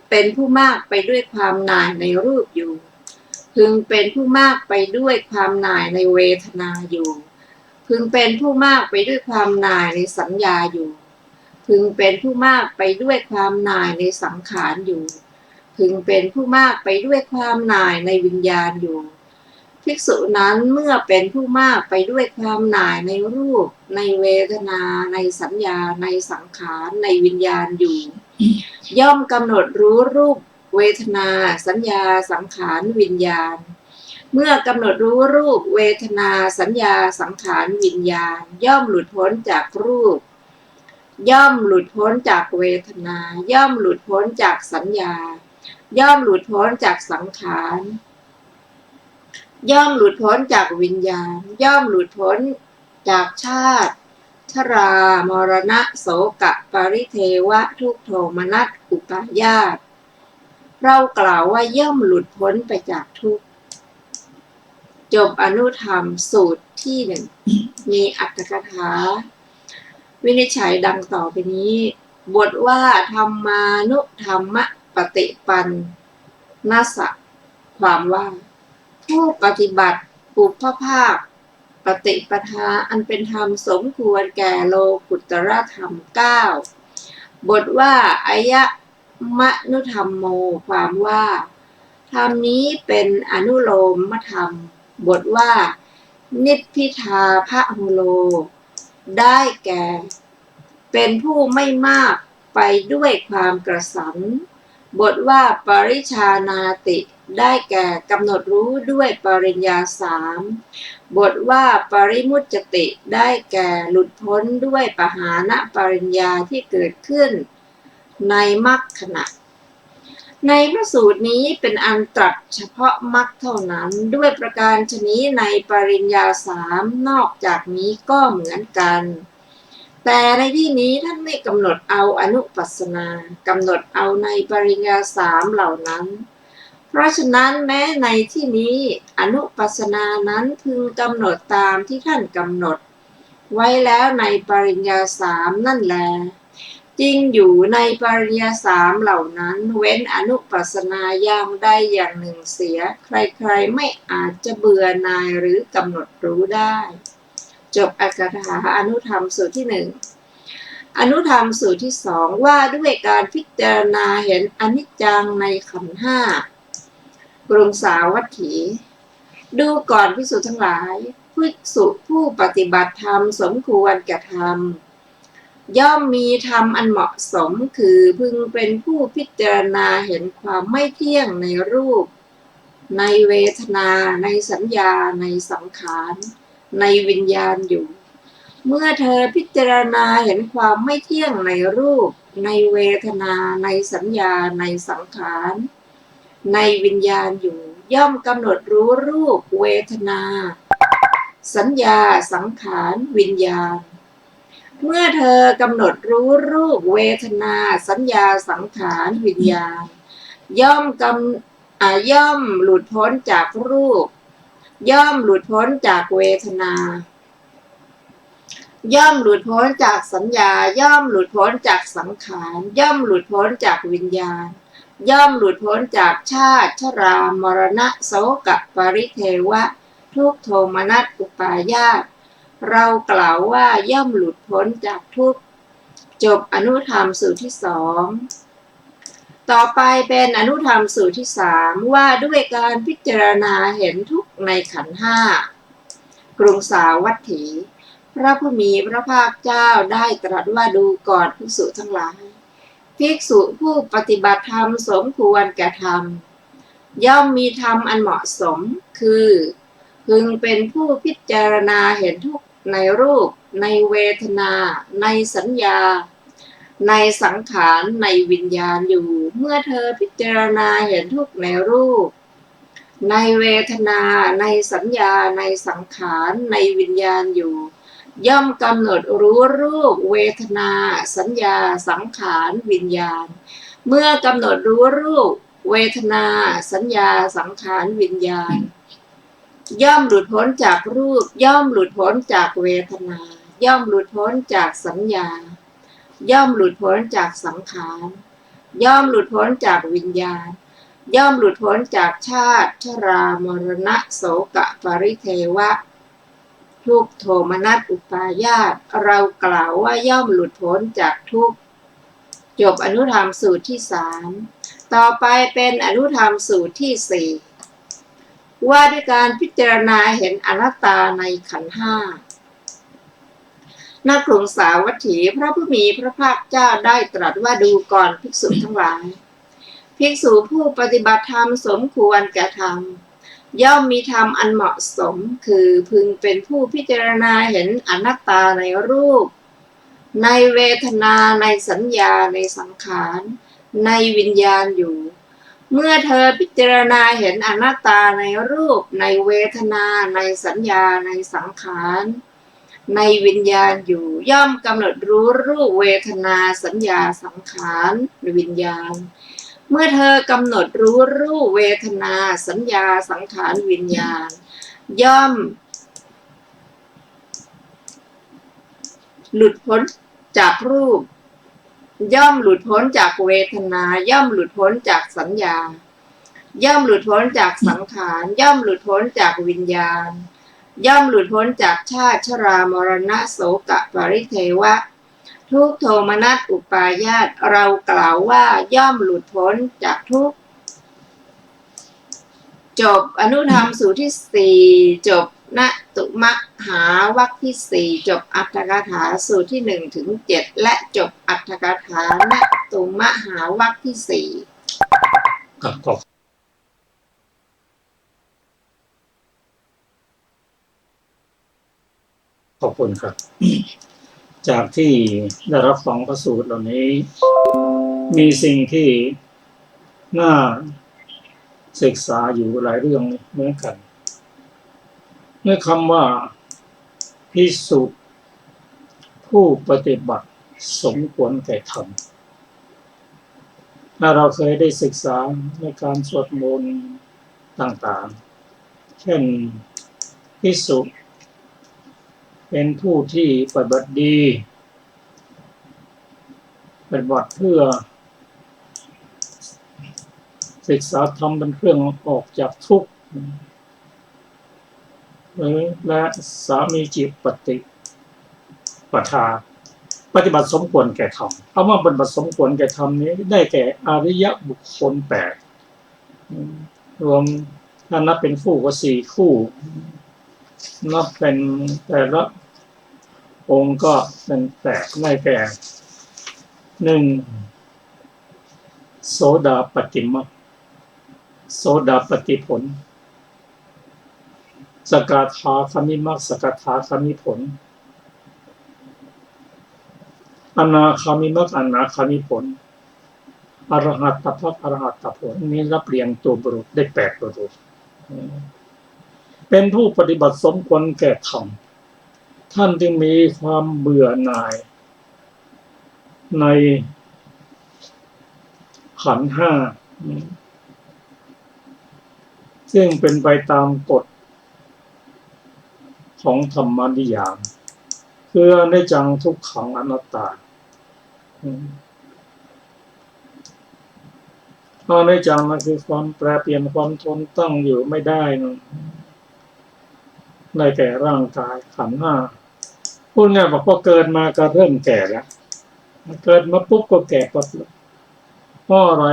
Speaker 2: เป็นผู้มากไปด้วยความหน่ายในรูปอยู่พึงเป็นผู้มากไปด้วยความหน่ายในเวทนาอยู่พึงเป็นผู้มากไปด้วยความหน่ายในสัญญาอยู่พึงเป็นผู้มากไปด้วยความหน่ายในสังขารอยู่พึงเป็นผู้มากไปด้วยความหน่ายในวิญญาณอยู่ภิกษุนั้นเมื่อเป็นผู้มากไปด้วยความหน่ายในรูปในเวทนาในสัญญาในสังขารในวิญญาณอยู่ย่อมกำหนดรู้รูปเวทนาสัญญาสังขารวิญญาณเมื่อกำหนดรู้รูปเวทนาสัญญาสังขารวิญญาณย่อมหลุดพ้นจากรูปย่อมหลุดพ้นจากเวทนาย่อมหลุดพ้นจากสัญญาย่อมหลุดพ้นจากสังขารย่อมหลุดพ้นจากวิญญาณย่อมหลุดพ้นจากชาติชรามรณะโสกะปริเทวะทุกโทมนัสอุปาญาตเรากล่าวว่าย่อมหลุดพ้นไปจากทุกข์จบอนุธรรมสูตรที่หนึ่งมีอรรถกถาวินิจฉัยดังต่อไปนี้บทว่าธรรมานุธรรมปฏิปันนัสสะความว่าผู้ปฏิบัติปุพพภาคปฏิปทาอันเป็นธรรมสมควรแก่โลกุตรธรรม9บทว่าอายะมนุธรรมโมความว่าธรรมนี้เป็นอนุโลมธรรมบทว่านิพพิทาพะหุโลได้แก่เป็นผู้ไม่มากไปด้วยความกระสันบทว่าปริชานาติได้แก่กำหนดรู้ด้วยปริญญา3บทว่าปริมุจจติได้แก่หลุดพ้นด้วยปหานปริญญาที่เกิดขึ้นในมรรคขณะในพระสูตรนี้เป็นอันตรัสเฉพาะมรรคเท่านั้นด้วยประการฉะนี้ในปริญญา3นอกจากนี้ก็เหมือนกันแต่ในที่นี้ท่านไม่กำหนดเอาอนุปัสสนากำหนดเอาในปริญญา3เหล่านั้นเพราะฉะนั้นแม้ในที่นี้อนุปัสสนานั้นพึงกำหนดตามที่ท่านกำหนดไว้แล้วในปริญญา3นั่นแลจริงอยู่ในปริญญา3เหล่านั้นเว้นอนุปัสสนาอย่างใดอย่างหนึ่งเสียใครๆไม่อาจจะเบื่อหน่ายหรือกำหนดรู้ได้จบอรรถกถาอนุธรรมสูตรที่หนึ่งอนุธรรมสูตรที่สองว่าด้วยการพิจารณาเห็นอนิจจังในขันธ์ห้ากรุงสาวัตถีดูก่อนภิกษุทั้งหลายภิกษุผู้ปฏิบัติธรรมสมควรแก่ธรรมย่อมมีธรรมอันเหมาะสมคือพึงเป็นผู้พิจารณาเห็นความไม่เที่ยงในรูปในเวทนาในสัญญาในสังขารในวิญญาณอยู่เมื่อเธอพิจารณาเห็นความไม่เที่ยงในรูปในเวทนาในสัญญาในสังขารในวิญญาณอยู่ย่อมกำหนดรู้รูปเวทนาสัญญาสังขารวิญญาณเมื่อเธอกำหนดรู้รูปเวทนาสัญญาสังขารวิญญาณย่อมหลุดพ้นจากรูปย่อมหลุดพ้นจากเวทนาย่อมหลุดพ้นจากสัญญาย่อมหลุดพ้นจากสังขารย่อมหลุดพ้นจากวิญญาณย่อมหลุดพ้นจากชาติชรามรณะโสกะปริเทวะทุกโทมนัสอุปาญาตเรากล่าวว่าย่อมหลุดพ้นจากทุกข์จบอนุธรรมสูตรที่สองต่อไปเป็นอนุธรรมสูตรที่3ว่าด้วยการพิจารณาเห็นทุกข์ในขันธ์5กรุงสาวัตถีพระผู้มีพระภาคเจ้าได้ตรัสว่าดูก่อนภิกษุทั้งหลายภิกษุผู้ปฏิบัติธรรมสมควรแก่ธรรมย่อมมีธรรมอันเหมาะสมคือพึงเป็นผู้พิจารณาเห็นทุกข์ในรูปในเวทนาในสัญญา ในสังขารในวิญญาณอยู่เมื่อเธอพิจารณาเห็นทุกข์ในรูปในเวทนาในสัญญาในสังขารในวิญญาณอยู่ย่อมกำหนดรู้รูปเวทนาสัญญาสังขารวิญญาณเมื่อกำหนดรู้รูปเวทนาสัญญาสังขารวิญญาณย่อมหลุดพ้นจากรูปย่อมหลุดพ้นจากเวทนาย่อมหลุดพ้นจากสัญญาย่อมหลุดพ้นจากสังขารย่อมหลุดพ้นจากวิญญาณย่อมหลุดพ้นจากชาติชรามรณะโศกปริเทวะทุกข์โทมนัสอุปาญาตเรากล่าวว่าย่อมหลุดพ้นจากทุกข์จบอนุธรรมสูตรที่3ต่อไปเป็นอนุธรรมสูตรที่4ว่าด้วยการพิจารณาเห็นอนัตตาในขันธ์ห้าณ กรุงสาวัตถีพระผู้มีพระภาคเจ้าได้ตรัสว่าดูก่อนภิกษุทั้งหลายภิกษุผู้ปฏิบัติธรรมสมควรแก่ธรรมย่อมมีธรรมอันเหมาะสมคือพึงเป็นผู้พิจารณาเห็นอนัตตาในรูปในเวทนาในสัญญาในสังขารในวิญญาณอยู่เมื่อเธอพิจารณาเห็นอนัตตาในรูปในเวทนาในสัญญาในสังขารในวิญญาณอยู่ย่อมกำหนดรู้รูปเวทนาสัญญาสังขารวิญญาณเมื่อเธอกำหนดรู้รูปเวทนาสัญญาสังขารวิญญาณย่อมหลุดพ้นจากรูปย่อมหลุดพ้นจากเวทนาย่อมหลุดพ้นจากสัญญาย่อมหลุดพ้นจากสังขารย่อมหลุดพ้นจากวิญญาณย่อมหลุดพ้นจากชาติชรามรณะโศกปริเทวะทุกข์โทมนัสอุปาญาตเรากล่าวว่าย่อมหลุดพ้นจากทุกข์จบอนุธรรมสูตรที่4จบณตุมหาวรรคที่4จบอรรถกถาสูตรที่1ถึง7และจบอรรถกถาณตุมหาวรรคที่4
Speaker 1: ขอบคุณครับ จากที่ได้รับฟังพระสูตรเหล่านี้ มีสิ่งที่น่าศึกษาอยู่หลายเรื่องเหมือนกันเมื่อคำว่าภิกษุผู้ปฏิบัติสมควรแก่ธรรมถ้าเราเคยได้ศึกษาในการสวดมนต์ต่างๆเช่นภิกษุเป็นผู้ที่ปฏิบัติดีปฏิบัติเพื่อศึกษาธรรมเป็นเครื่องออกจากทุกข์และสามีจิตปฏิปทาปฏิบัติสมควรแก่ธรรมคำว่าปฏิบัติสมควรแก่ธรรมนี้ได้แก่อริยบุคคล8รวมถ้านับเป็นคู่ก็4คู่นับเป็นแต่ละองค์ก็เป็น8ได้แก่1โสดาปัตติมรรคโสดาปัตติผลสกทาคามิมรรคสกทาคามิผลอนาคามิมรรคอนาคามิผลอรหัตตมรรคอรหัตตผลนี้รับเรียงตัวบุรุษได้8บุรุษเป็นผู้ปฏิบัติสมควรแก่ธรรมท่านจึงมีความเบื่อหน่ายในขันธ์ห้าซึ่งเป็นไปตามกฎของธรรมนิยามคืออนิจจังทุกขังอนัตตาอนิจจังมันคือความแปรเปลี่ยนความทนตั้งอยู่ไม่ได้ในแก่ร่างกายขันธ์ห้าพูดง่ายบอกว่าเกิดมาก็เริ่มแก่แล้วเกิดมาปุ๊บก็แก่ปั๊บเพราะอะไร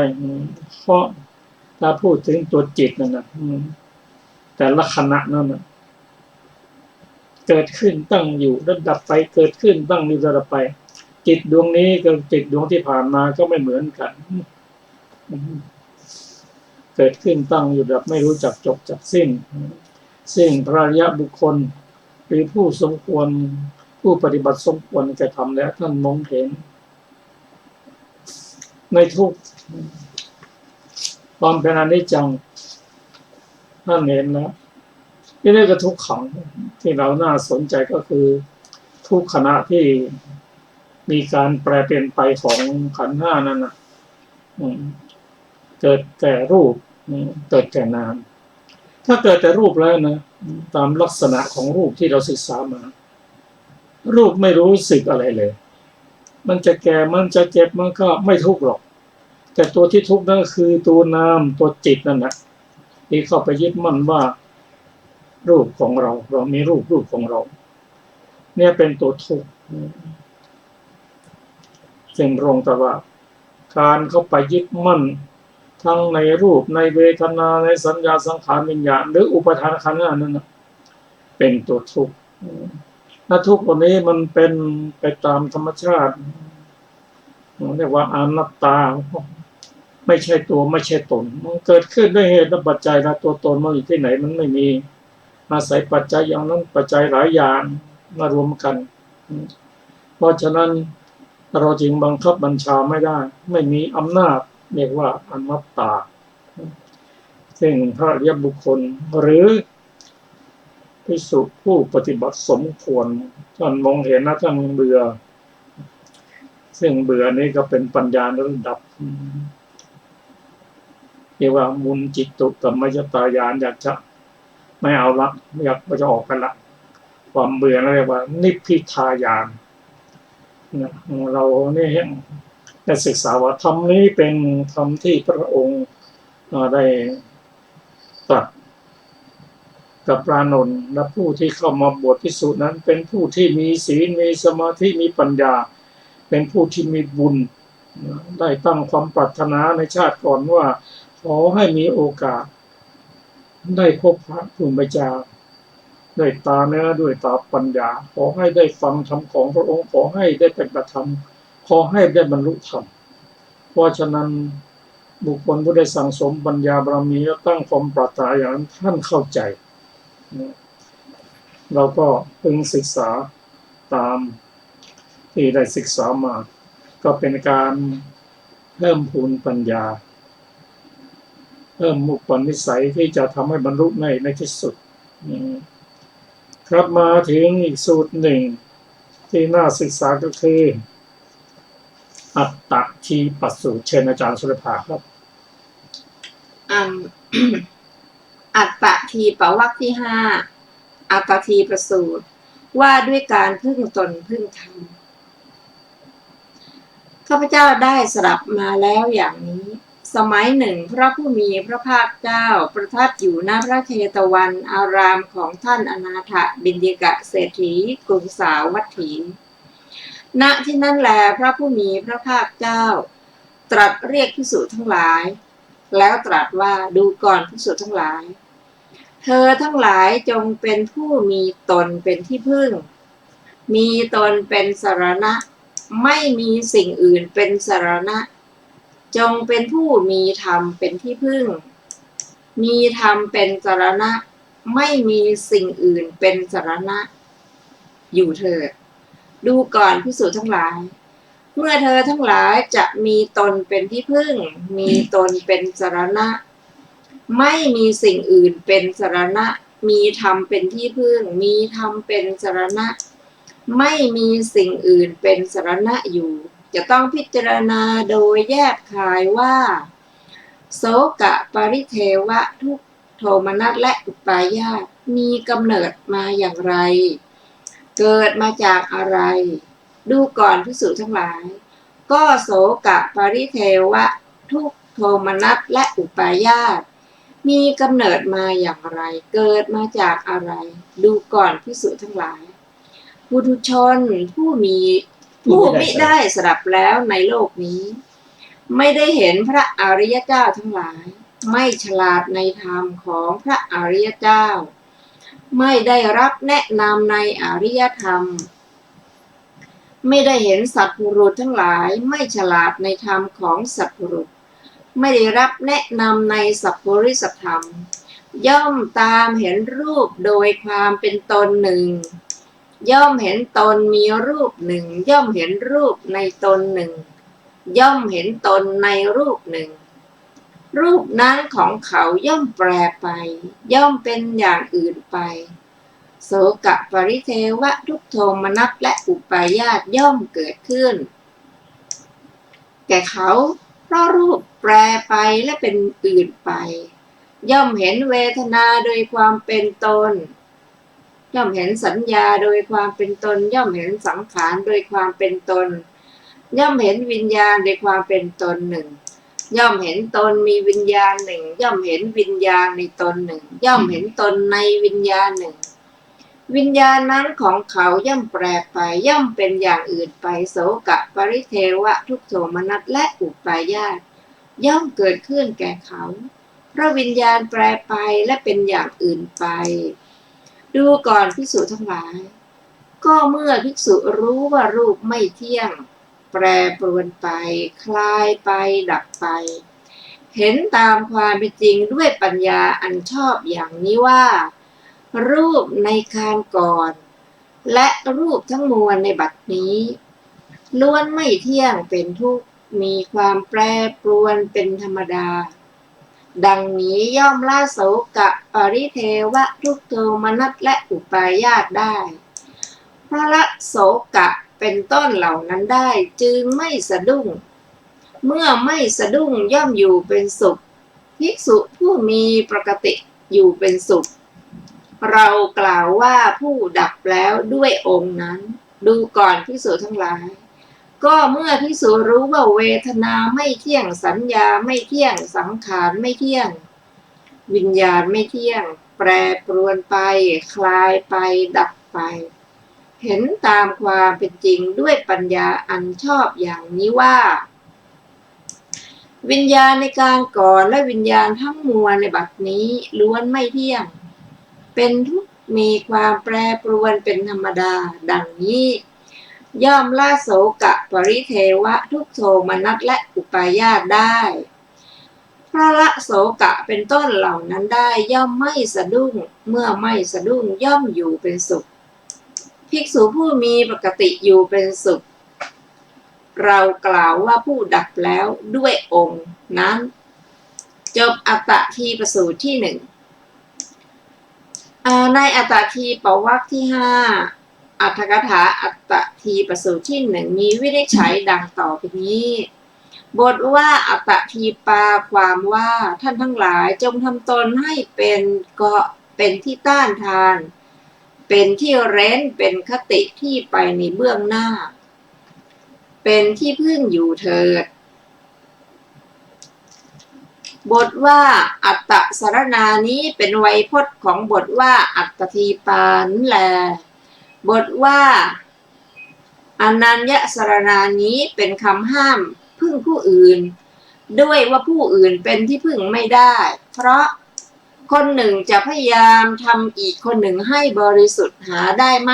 Speaker 1: เพราะถ้าพูดถึงตัวจิตนั่นนะแต่ละขณะนั่นนะเกิดขึ้นตั้งอยู่แล้วดับไปเกิดขึ้นตั้งอยู่แล้วดับไปจิตดวงนี้กับจิตดวงที่ผ่านมาก็ไม่เหมือนกันเกิดขึ้นตั้งอยู่ดับไม่รู้จักจบจักสิ้นซึ่งพระอริยบุคคลหรือผู้สมควรผู้ปฏิบัติสมควรจะทำแล้วท่านมองเห็น ในทุกข์ความเป็นอนิจจังท่านเห็นแล้วที่นี่ก็ทุกขังที่เราน่าสนใจก็คือทุกขณะที่มีการแปรเปลี่ยนไปของขันธ์ห้านั้นนะเกิดแต่รูปเกิดแต่นามถ้าเกิดแต่รูปแล้วนะตามลักษณะของรูปที่เราศึกษามารูปไม่รู้สึกอะไรเลยมันจะแก่มันจะเจ็บมันก็ไม่ทุกข์หรอกแต่ตัวที่ทุกข์นั่นคือตัวนามตัวจิตนั่นนะที่เข้าไปยึดมั่นว่ารูปของเรามีรูปของเราเนี่ยเป็นตัวทุกข์ซึ่งตรงแต่ว่าการเข้าไปยึดมั่นทั้งในรูปในเวทนาในสัญญาสังขารวิญญาณหรืออุปทานขันธ์นั้นนะเป็นตัวทุกข์และทุกข์ตัวนี้มันเป็นไปตามธรรมชาติเรียกว่าอนัตตาไม่ใช่ตัวไม่ใช่ตนมันเกิดขึ้นด้วยเหตุและปัจจัยนะตัวตนมันอยู่ที่ไหนมันไม่มีอาศัยปัจจัยอย่างนั้นปัจจัยหลายอย่างมารวมกันเพราะฉะนั้นเราจึงบังคับบัญชาไม่ได้ไม่มีอำนาจเรียกว่าอนัตตาซึ่งพระอริยบุคคลหรือภิกษุผู้ปฏิบัติสมควรท่านมองเห็นนะท่านเบื่อซึ่งเบื่อนี้ก็เป็นปัญญาระดับเรียกว่ามุนจิตตุกัมมัจตายานอยากจะไม่เอาละอยากจะออกกันละความเบื่อเรียกว่านิพพิทายานเราเนี่ยได้ศึกษาว่าธรรมนี้เป็นธรรมที่พระองค์ได้ตรัสกับพระอานนท์และผู้ที่เข้ามาบวชภิกษุนั้นเป็นผู้ที่มีศีลมีสมาธิมีปัญญาเป็นผู้ที่มีบุญได้ตั้งความปรารถนาในชาติก่อนว่าขอให้มีโอกาสได้พบพระผู้เป็นเจ้าด้วยตาเนื้อด้วยตาปัญญาขอให้ได้ฟังธรรมของพระองค์ขอให้ได้ปฏิบัติธรรมขอให้ได้บรรลุธรรมเพราะฉะนั้นบุคคลผู้ได้สั่งสมปัญญาบารมีและตั้งความปรารถนาอย่างนั้นท่านเข้าใจเราก็พึงศึกษาตามที่ได้ศึกษามาก็เป็นการเพิ่มพูนปัญญาเพิ่มอุปนิสัยที่จะทำให้บรรลุในที่สุดครับมาถึงอีกสูตรหนึ่งที่น่าศึกษาก็คืออัตตทีปสูตรเชิญอาจารย์สุรภาครับ
Speaker 2: อัตตทีปวรรคที่ห้าอัตตทีปสูตรว่าด้วยการพึ่งตนพึ่งธรรมข้าพเจ้าได้สดับมาแล้วอย่างนี้สมัยหนึ่งพระผู้มีพระภาคเจ้าประทับอยู่ณพระเชตวันอารามของท่านอนาถบิณฑิกเศรษฐีกรุงสาวัตถี ณ ที่นั่นแลพระผู้มีพระภาคเจ้าตรัสเรียกภิกษุทั้งหลายแล้วตรัสว่าดูก่อนภิกษุทั้งหลายเธอทั้งหลายจงเป็นผู้มีตนเป็นที่พึ่งมีตนเป็นสรณะไม่มีสิ่งอื่นเป็นสรณะจงเป็นผู้มีธรรมเป็นที่พึ่งมีธรรมเป็นสรณะไม่มีสิ่งอื่นเป็นสรณะอยู่เถิดดูก่อนภิกษุทั้งหลายเมื่อเธอทั้งหลายจะมีตนเป็นที่พึ่งมีตนเป็นสรณะไม่มีสิ่งอื่นเป็นสรณะมีธรรมเป็นที่พึ่งมีธรรมเป็นสรณะไม่มีสิ่งอื่นเป็นสรณะอยู่จะต้องพิจารณาโดยแยบคายว่าโสกะปริเทวะทุกขโทมนัสและอุปาญาสมีกำเนิดมาอย่างไรเกิดมาจากอะไรดูก่อนภิกษุทั้งหลายก็โสกะปริเทวะทุกขโทมนัสและอุปาญาสมีกำเนิดมาอย่างไรเกิดมาจากอะไรดูก่อนภิกษุทั้งหลายปุถุชนผู้มิได้สดับแล้วในโลกนี้ไม่ได้เห็นพระอริยเจ้าทั้งหลายไม่ฉลาดในธรรมของพระอริยเจ้าไม่ได้รับแนะนำในอริยธรรมไม่ได้เห็นสัตว์บุรุษทั้งหลายไม่ฉลาดในธรรมของสัตว์บุรุษไม่ได้รับแนะนำในสัพพริสธรรมย่อมตามเห็นรูปโดยความเป็นตนหนึ่งย่อมเห็นตนมีรูปหนึ่งย่อมเห็นรูปในตนหนึ่ง ย่อมเห็นตนในรูปหนึ่งรูปนั้นของเขาย่อมแปรไปย่อมเป็นอย่างอื่นไปโสกะปริเทวะทุกโทมนัสและอุปาญาตย่อมเกิดขึ้นแก่เขาเพราะรูปแปรไปและเป็นอื่นไปย่อมเห็นเวทนาโดยความเป็นตนย่อมเห็นสัญญาโดยความเป็นตนย่อมเห็นสังขารโดยความเป็นตนย่อมเห็นวิญญาณโดยความเป็นตนหนึ่งย่อมเห็นตนมีวิญญาณหนึ่งย่อมเห็นวิญญาณในตนหนึ่งย่อมเห็นตนในวิญญาณหนึ่งวิญญาณนั้นของเขาย่อมแปรไปย่อมเป็นอย่างอื่นไปโสกะปริเทวะทุกโทมนัสและอุปาญาตย่อมเกิดขึ้นแก่เขาเพราะวิญญาณแปรไปและเป็นอย่างอื่นไปดูก่อนภิกษุทั้งหลายก็เมื่อภิกษุรู้ว่ารูปไม่เที่ยงแปรปรวนไปคลายไปดับไปเห็นตามความเป็นจริงด้วยปัญญาอันชอบอย่างนี้ว่ารูปในการก่อนและรูปทั้งมวลในบัดนี้ล้วนไม่เที่ยงเป็นทุกข์มีความแปรปรวนเป็นธรรมดาดังนี้ย่อมละโสกะปริเทวะทุกโทมนัสและอุปาญาตได้เพราะละโสกะเป็นต้นเหล่านั้นได้จึงไม่สะดุ้งเมื่อไม่สะดุ้งย่อมอยู่เป็นสุขภิกษุผู้มีปกติอยู่เป็นสุขเรากล่าวว่าผู้ดับแล้วด้วยองค์นั้นดูก่อนภิกษุทั้งหลายก็เมื่อภิกษุรู้ว่าเวทนาไม่เที่ยงสัญญาไม่เที่ยงสังขารไม่เที่ยงวิญญาณไม่เที่ยงแปรปรวนไปคลายไปดับไปเห็นตามความเป็นจริงด้วยปัญญาอันชอบอย่างนี้ว่าวิญญาณในการก่อนและวิญญาณทั้งมวลในบัดนี้ล้วนไม่เที่ยงเป็นทุกข์มีความแปรปรวนเป็นธรรมดาดังนี้ย่อมละโสกะปริเทวะทุกโทมนัสและอุปาญาตได้เพราะละโสกะเป็นต้นเหล่านั้นได้ย่อมไม่สะดุ้งเมื่อไม่สะดุ้งย่อมอยู่เป็นสุขภิกษุผู้มีปกติอยู่เป็นสุขเรากล่าวว่าผู้ดับแล้วด้วยองค์นั้นจบอัตตทีปสูตรที่หนึ่งในอัตตทีปวรรคที่5อรรถกถาอัตตทีปสูตรที่หนึ่งมีวินิจฉัยดังต่อไปนี้บทว่าอัตตทีปาความว่าท่านทั้งหลายจงทำตนให้เป็นเกาะเป็นที่ต้านทานเป็นที่เร้นเป็นคติที่ไปในเบื้องหน้าเป็นที่พึ่งอยู่เถิดบทว่าอัตตสรณานี้เป็นไวยพจน์ของบทว่าอัตตทีปานั่นแลบทว่าอนัญญสรณานี้เป็นคำห้ามพึ่งผู้อื่นด้วยว่าผู้อื่นเป็นที่พึ่งไม่ได้เพราะคนหนึ่งจะพยายามทำอีกคนหนึ่งให้บริสุทธิ์หาได้ไหม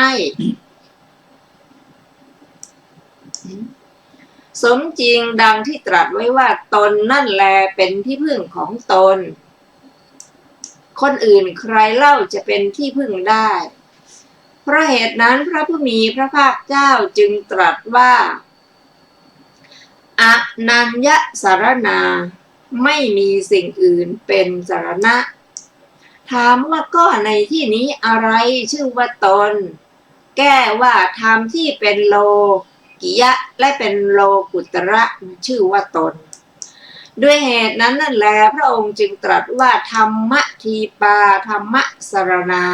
Speaker 2: สมจริงดังที่ตรัสไว้ว่าตนนั่นแลเป็นที่พึ่งของตนคนอื่นใครเล่าจะเป็นที่พึ่งได้เพราะเหตุนั้นพระผู้มีพระภาคเจ้าจึงตรัสว่าอนัญญสรณาไม่มีสิ่งอื่นเป็นสรณะถามว่าก็ในที่นี้อะไรชื่อว่าตนแก้ว่าธรรมที่เป็นโลกิยะและเป็นโลกุตระชื่อว่าตนด้วยเหตุนั้นนั่นแลพระองค์จึงตรัสว่าธรรมทีปาธรรมสรณา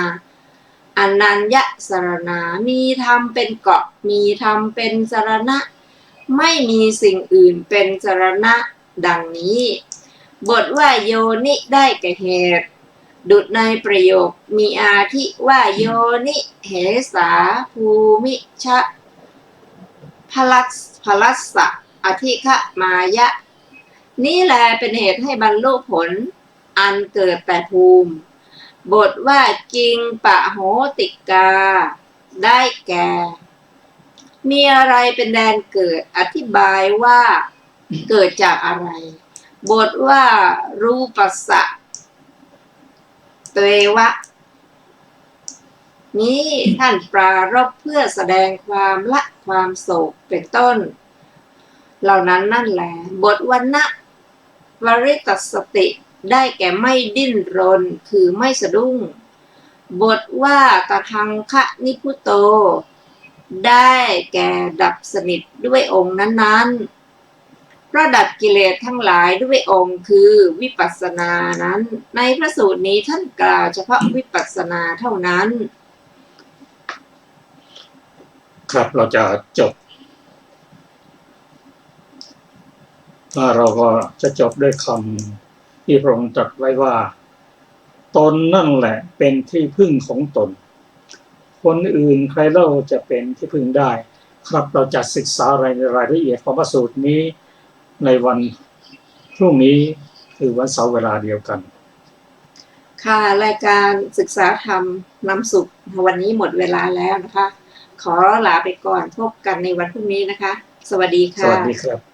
Speaker 2: อนัญญสรณามีธรรมเป็นเกาะมีธรรมเป็นสรณะไม่มีสิ่งอื่นเป็นสรณะดังนี้บทว่าโยนิได้แก่เหตุดุจในประโยคมีอาทิว่าโยนิเหสาภูมิชะพลัสสะอธิฆมายะนี่แลเป็นเหตุให้บรรลุผลอันเกิดแต่ภูมิบทว่ากิงปะโหติกาได้แก่มีอะไรเป็นแดนเกิดอธิบายว่าเกิดจากอะไรบทว่ารูปัสสะเตวะนี้ท่านปรารภเพื่อแสดงความละความโศกเป็นต้น เหล่านั้นนั่นแหละบทวรรณวริตสติได้แก่ไม่ดิ้นรนคือไม่สะดุ้งบทว่าตทังคะนิพุโตได้แก่ดับสนิทด้วยองค์นั้นๆเพราะดับกิเลสทั้งหลายด้วยองค์คือวิปัสสนานั้นในพระสูตรนี้ท่านกล่าวเฉพาะวิปัสสนาเท่านั้น
Speaker 1: ครับเราจะจบเราก็จะจบด้วยคำที่พระองค์ตรัสไว้ว่าตนนั่นแหละเป็นที่พึ่งของตนคนอื่นใครเล่าจะเป็นที่พึ่งได้ครับเราจะศึกษารายละเอียดของพระสูตรนี้ในวันพรุ่งนี้คือวันเสาร์เวลาเดียวกัน
Speaker 2: ค่ะรายการศึกษาธรรมนำสุขวันนี้หมดเวลาแล้วนะคะขอลาไปก่อนพบกันในวันพรุ่งนี้นะคะสวัสดีค่ะ
Speaker 1: สวัสดีครับ